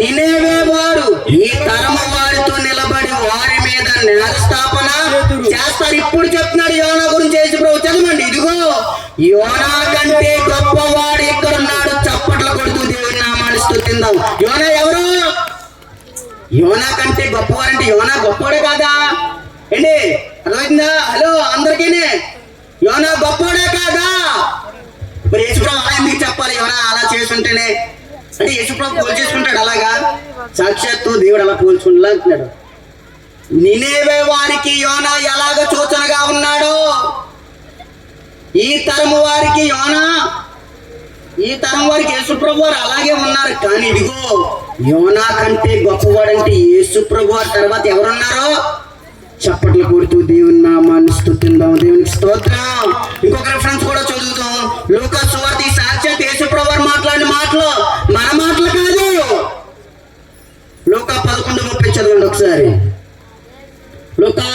నినివే వారు ఈ తరము వారితో నిలబడి వారి మీద నేరస్థాపన చేస్తారు. ఇప్పుడు చెప్తున్నాడు యోనా గురించి యేసు ప్రభు. చదవండి. ఇదిగో యోనా కంటే గొప్పవాడు ఎక్కడున్నాడు? చప్పట్లు కొడుతూ దేవుని నామాన్ని స్తుతిద్దాం. యోనా ఎవరు? యోనా కంటే గొప్పవారంటే యోనా గొప్పవాడే కాదా ఏంటి? అర్థమైందా? హలో అందరికీ, యోనా గొప్పవాడే కాదా? మరి యేసుప్రభు అలా ఎందుకు చెప్పాలి? యోనా అలా చేసుంటేనే అంటే యేసుప్రభు పోల్చేసుకుంటాడు అలాగా? సాక్షాత్తు దేవుడు అలా పోల్చుకుంటా అంటున్నాడు. నినివే వారికి యోనా ఎలాగ సూచనగా ఉన్నాడో, ఈ తరము వారికి యోనా, ఈ తరం వారికి యేసుప్రభు వారు అలాగే ఉన్నారు. కానీ ఇదిగో యోనా కంటే గొప్పవాడంటే యేసుప్రభు వారి తర్వాత ఎవరున్నారో? చప్పట్లు కొడుతూ దేవుని నామాన్ని స్తుతిద్దాం. దేవునికి స్తోత్రం. ఇంకొక రిఫరెన్స్ కూడా చదువుతాం. లూకా సువార్త ఈ సాక్షాత్ యేసుప్రభు వారు మాట్లాడిన మాటలు మన మాటలు కాదు. లూకా 11:30 చదవండి ఒకసారి. లూకా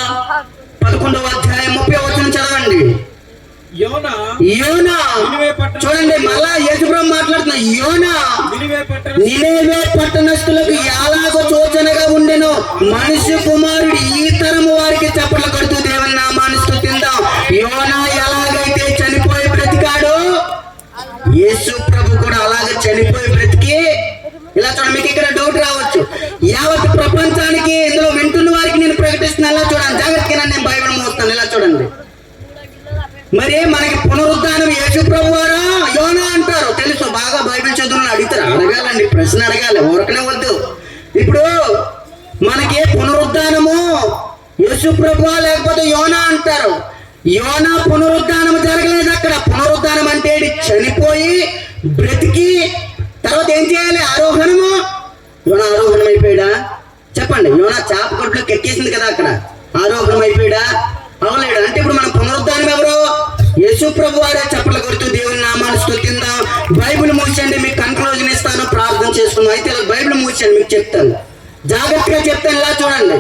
11వ అధ్యాయం 30వ వచనం చదవండి. యోనా చూడండి, మళ్ళా యేసుప్రభు మాట్లాడుతున్నా. యోనా నినివే పట్టణస్థులకు ఎలాగో సూచనగా ఉండెను మనుష్య కుమారుడు ఈ తరము వారికి. చప్పట్లు కొడుతూ దేవుని నామాన్ని స్తుతిద్దాం. యోనా ఎలాగైతే చనిపోయి బ్రతికాడో యేసు ప్రభు కూడా అలాగే చనిపోయి బ్రతికి. ఇలా చూడండి, మీకు ఇక్కడ డౌట్ రావచ్చు. యావత్ ప్రపంచానికి ఇందులో వింటున్న వారికి నేను ప్రకటిస్తున్నాను. ఇలా చూడండి, జాగ్రత్తగా నేను బైబిల్ మోస్తాను. ఇలా చూడండి, మరి మనకి పునరుద్ధానం యేసు ప్రభు వారా యోనా అంటారు. తెలుసు, బాగా బైబిల్ చదువులను అడుగుతారు. అడగాలండి, ప్రశ్న అడగాలి, ఊరకనే వద్దు. ఇప్పుడు మనకి పునరుద్ధానము యేసు ప్రభువా లేకపోతే యోనా అంటారు. యోనా పునరుద్ధానం జరగలేదు. అక్కడ పునరుద్ధానం అంటే ఈడు చనిపోయి బ్రతికి తర్వాత ఏం చేయాలి? ఆరోహణము. యోనా ఆరోహణం అయిపోయాడా? చెప్పండి. యోనా చేప కడుపులోకి ఎక్కేసింది కదా, అక్కడ ఆరోహణం అయిపోయాడా? అవలేడు. అంటే ఇప్పుడు మనం పునరుద్ధానం ఎవరు? యేసు ప్రభు వారే. చప్పల కొడుతూ దేవుని నామాన్ని స్తుతిందాం. బైబిల్ మూసండి, మీకు కన్క్లూజన్ ఇస్తాను, ప్రార్థన చేసుకుందాం. అయితే బైబిల్ మూసండి, మీకు చెప్తాను, జాగ్రత్తగా చెప్తాను. ఇలా చూడండి,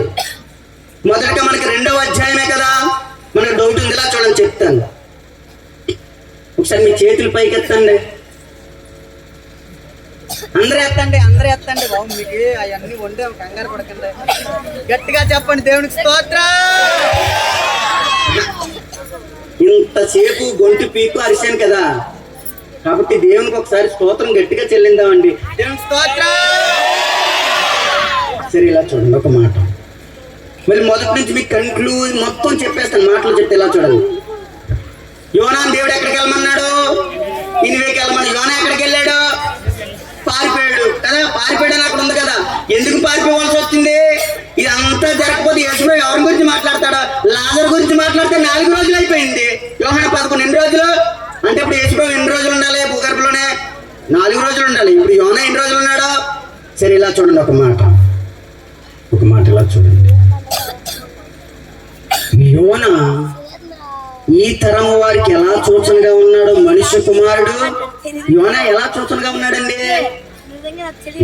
మొదటగా మనకి 2వ అధ్యాయమే కదా, మనకు డౌట్ ఉంది. ఇలా చూడండి, చెప్తాను. ఒకసారి మీ చేతులు పైకి ఎత్తండి. అందరూ ఎత్తండి బాబు. మీకు అవన్నీ వండే కంగారు పడకండి. గట్టిగా చెప్పండి, దేవునికి స్తోత్రం. ఇంతసేపు గొంతు పీకు అరిశాను కదా, కాబట్టి దేవునికి ఒకసారి స్తోత్రం గట్టిగా చెల్లిందామండి. దేవునికి స్తోత్రం. సరే, ఇలా చూడండి ఒక మాట. మరి మొదటి నుంచి మీకు కన్క్లూజ్ మొత్తం చెప్పేస్తాను, మాటలు చెప్తే. ఇలా చూడండి, యోనాను దేవుడు ఎక్కడికి వెళ్ళమన్నాడు? నినివేకి వెళ్ళమని. యోనా ఎక్కడికి వెళ్ళాడు? పారిపోయాడు కదా. పారిపోయాడు అని అక్కడ ఉంది కదా. ఎందుకు పారిపోవాల్సి వచ్చింది? ఇదంతా జరగకపోతే యేసుప్రభు ఎవరి గురించి మాట్లాడతాడు? లాజరు గురించి మాట్లాడితే 4 రోజులు అయిపోయింది. యోహాను 11 ఎన్ని రోజులు అంటే ఇప్పుడు యేసుప్రభు ఎన్ని రోజులు ఉండాలి భూగర్భంలోనే? 4 రోజులు ఉండాలి. ఇప్పుడు యోనా ఎన్ని రోజులు ఉన్నాడు? సరే, ఇలా చూడండి ఒక మాట ఇలా చూడండి. యోనా ఈ తరం వారికి ఎలా సూచనగా ఉన్నాడు? మనుష్య కుమారుడు యోనా ఎలా సూచనగా ఉన్నాడండి?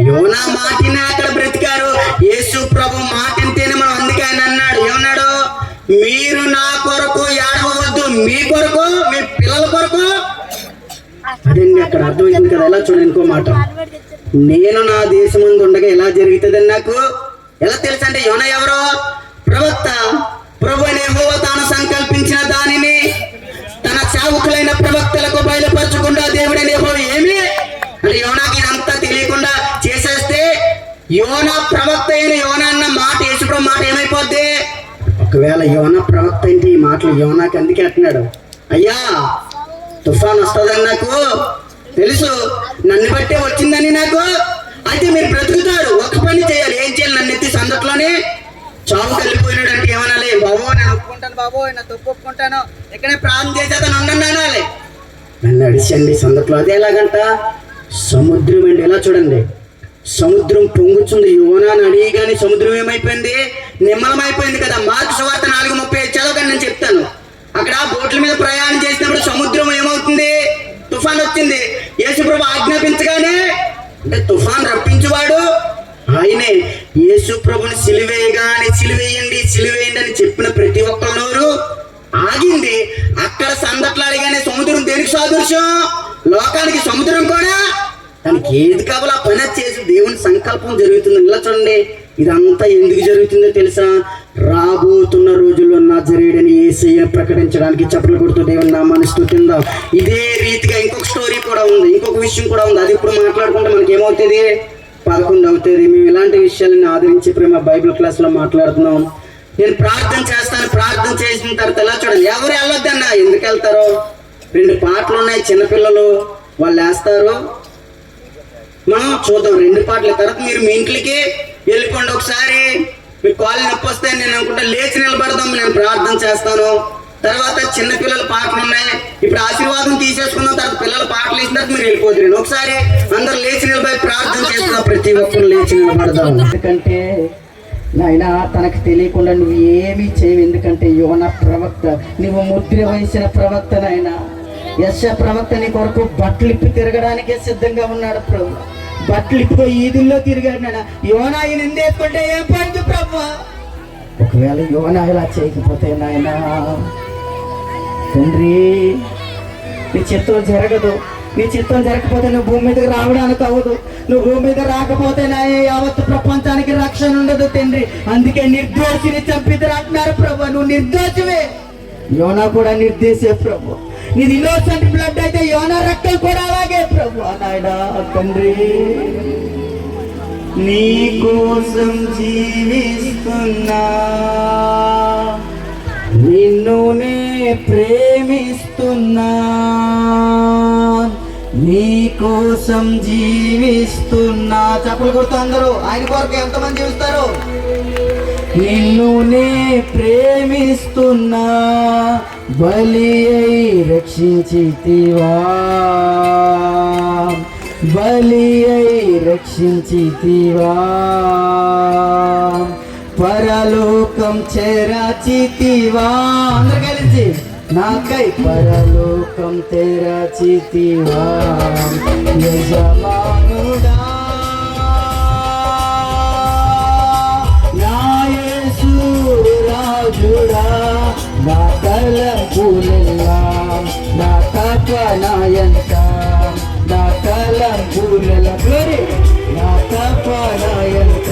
యోనా మాటిని అక్కడ బ్రతికారు. యేసు ప్రభు మాటింటేనే మనం, అందుకే ఆయన అన్నాడు, ఏమన్నాడు? మీరు నా కొరకు ఏడవద్దు, మీ కొరకు, మీ పిల్లల కొరకు. అదండి అక్కడ అర్థమైంది కదా. ఎలా చూడండి ఇంకో మాట, నేను నా దేశం ముందు ఉండగా ఎలా జరుగుతుందని నాకు ఎలా తెలుసు అంటే, యోనా ఎవరు? ప్రవక్త. ప్రభు యెహోవా తాను సంకల్పించిన దానిని తన సేవకులైన ప్రవక్తలకు బయలుపరచకుండా దేవుడైన యెహోవా ఏమి అంటే యోనాకి ఇదంతా తెలియకుండా చేసేస్తే, యోనా ప్రవక్త అయిన యోనా అన్న మాట, యేసుప్రభు మాట ఏమైపోద్ది? ఒకవేళ యోనా ప్రవక్త అయితే ఈ మాటలు యోనాకి అందుకే అంటున్నాడు, అయ్యా తుఫాన్ వస్తుందని నాకు తెలుసు, నన్ను బట్టే వచ్చిందని నాకు. అయితే మీరు బ్రతుకుతారు, ఒక పని చేయాలి. ఏం చేయాలి? నన్ను ఎత్తి సందట్లోనే చావు కలిగిపోయినాడు అంటే ఏమనాలి? బాబో నేను ఒప్పుకుంటాను, బాబో నా తప్పు ఒప్పుకుంటాను, ఇక్కడే ప్రాణం చేసేదని ఉండండి అనాలి. నన్ను అడిచండి సందట్లో. అదే ఎలాగంట? సముద్రం అండి. ఎలా చూడండి, సముద్రం పొంగుతుంది. యోనాను అడిగాని సముద్రం ఏమైపోయింది? నిమ్మలమైపోయింది కదా. మార్కు సువార్త 4:35 చదవకండి, నేను చెప్తాను. అక్కడ బోట్ల మీద ప్రయాణం చేసినప్పుడు సముద్రం ఏమవుతుంది? తుఫాన్ వచ్చింది. యేసుప్రభు ఆజ్ఞాపించగానే, అంటే తుఫాన్ రప్పించువాడు ఆయనే. యేసు ప్రభుని సిలువేయండి అని చెప్పిన ప్రతి ఒక్కరి నోరు ఆగింది. అక్కడ సందట్లాడిగానే సముద్రం దేనికి సాదృశ్యం? లోకానికి సముద్రం కూడా దానికి ఏది కావాలో ఆ పని చేసి దేవుని సంకల్పం జరుగుతుంది. ఇలా చూడండి, ఇదంతా ఎందుకు జరుగుతుందో తెలుసా? రాబోతున్న రోజుల్లో నజరేయుడని యేసయ్య ప్రకటించడానికి. చప్పట్లు కొడుతూ దేవుని నామాన్ని స్తుతిందాం. ఇదే రీతిగా ఇంకొక స్టోరీ కూడా ఉంది, ఇంకొక విషయం కూడా ఉంది. అది ఇప్పుడు మాట్లాడుకుంటే మనకి ఏమవుతుంది? 11 అవుతుంది. మేము ఇలాంటి విషయాలను ఆదరించి ప్రేమ బైబిల్ క్లాస్లో మాట్లాడుతున్నాం. నేను ప్రార్థన చేస్తాను. ప్రార్థన చేసిన తర్వాత ఎలా చూడండి, ఎవరు వెళ్ళొద్దన్నా. ఎందుకు వెళ్తారో? 2 పాటలు ఉన్నాయి, చిన్నపిల్లలు వాళ్ళు వేస్తారు. మనం చూద్దాం 2 పాటల తర్వాత మీరు మీ ఇంట్లోకి వెళ్ళిపోండి. ఒకసారి మీ కాళ్ళు నొప్పి వస్తే నేను అనుకుంటా లేచి నిలబడదాం, నేను ప్రార్థన చేస్తాను. తర్వాత చిన్నపిల్లల పాటలు ఉన్నాయి. ఇప్పుడు ఆశీర్వాదం తీసేసుకున్న తర్వాత పిల్లల పాటలు వేసిన తర్వాత మీరు వెళ్ళిపోతుంది. ఒకసారి అందరు లేచి నిలబడి ప్రార్థన చేస్తున్నాం. ప్రతి ఒక్కరు లేచి నిలబడదాం. ఎందుకంటే నాయన తనకు తెలియకుండా నువ్వు ఏమీ చేయవు. ఎందుకంటే యోనా ప్రవక్త, నువ్వు ముద్ర వహించిన ప్రవక్త. నాయన యెషయా ప్రవక్త నీ కొరకు బట్టలు ఇప్పి తిరగడానికే సిద్ధంగా ఉన్నాడు ప్రభు. బట్టలు ఇప్పుకో ఈదుల్లో తిరిగాడు. నాయన యోనా ఈయన ఎందుకుంటే ఏం పడుతుంది ప్రభు? ఒకవేళ యోనా ఇలా చేయకపోతే నాయన తండ్రి నీ చిత్తం జరగదు. నీ చిత్తం జరగకపోతే నువ్వు భూమి మీదకి రావడానికి అవ్వదు. నువ్వు భూమి మీద రాకపోతే నా యావత్తు ప్రపంచానికి రక్షణ ఉండదు తండ్రి. అందుకే నిర్దోషిని చంపిద్దరు అంటున్నారు ప్రభు. నువ్వు నిర్దోషమే. యోనా కూడా నిర్దేశే ప్రభు. నీది ఇన్నోసెంట్ బ్లడ్ అయితే యోనా రక్తం కూడా అలాగే ప్రభు. నాయనా తండ్రి నీ కోసం జీవిస్తున్నా, నిన్ను నే ప్రేమిస్తున్నా, నీ కోసం జీవిస్తున్నా. చప్పలు కొడుతూ అందరూ ఆయన కొరకు ఎంతమంది జీవిస్తారు? నిన్నునే ప్రేమిస్తున్నా బలి అయి రక్షించితివా, బలి అయి రక్షించితివా, పరలోకం చేరాచితివా. అందరు కలిసి నాకై పరలోకం తెరచితివా యజమానుడా, నా యేసు రాజుడా, నా తలంపులెల్లా నా తపనాయంత, నా తలంపులెల్లా గ్లోరీ నా తపనాయంత,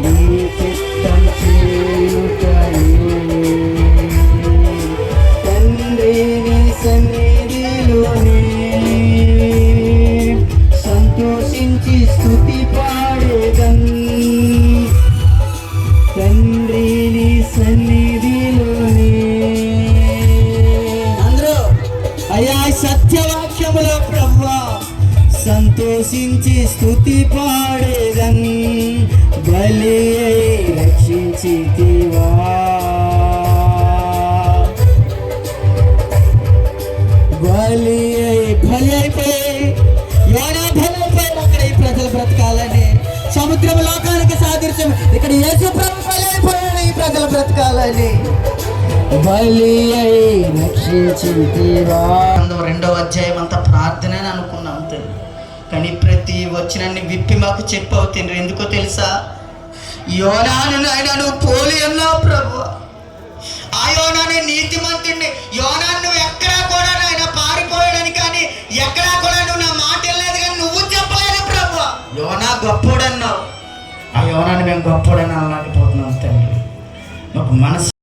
నీ చిత్తం చేయుటయే తండ్రి నీ సన్నిధిలోనే సంతోషించి స్తుతి పాడేదన్, తండ్రి నీ సన్నిధిలోనే. అందరూ అయా సత్యవాక్యములో ప్రభువా సంతోషించి స్తుతి పాడేదన్, బలి అయి రక్షించితివా, బలి అయిపోయి యోనా బలైపోయాడు. అక్కడ ఈ ప్రజలు బ్రతకాలని సముద్రం లోకానికి సాదృశ్యం, ఇక్కడ యేసు ప్రభు బలైపోయాడు ఈ ప్రజలు బ్రతకాలని, బలి అయి రక్షించితివా. 2వ అధ్యాయం అంతా ప్రార్థన అని అనుకున్నాం తండ్రి, కానీ ప్రతి వచ్చినన్ని విప్పి మాకు చెప్పావు తండ్రి. ఎందుకో తెలుసా, యోనాను నాయన నువ్వు పోలి అన్నావు ప్రభు. ఆ యోనాని నీతిమంతుడిని, యోనాను నువ్వు ఎక్కడా కూడా నాయన పారిపోయాడని కానీ ఎక్కడా కూడా నువ్వు నా మాట వెళ్ళలేదు కానీ నువ్వు చెప్పలేదు ప్రభు. యోనా గొప్పోడన్నావు, ఆ యోనాన్ని మేము గొప్పోడని అనలేకపోతున్నాం తండ్రి. మాకు మనసు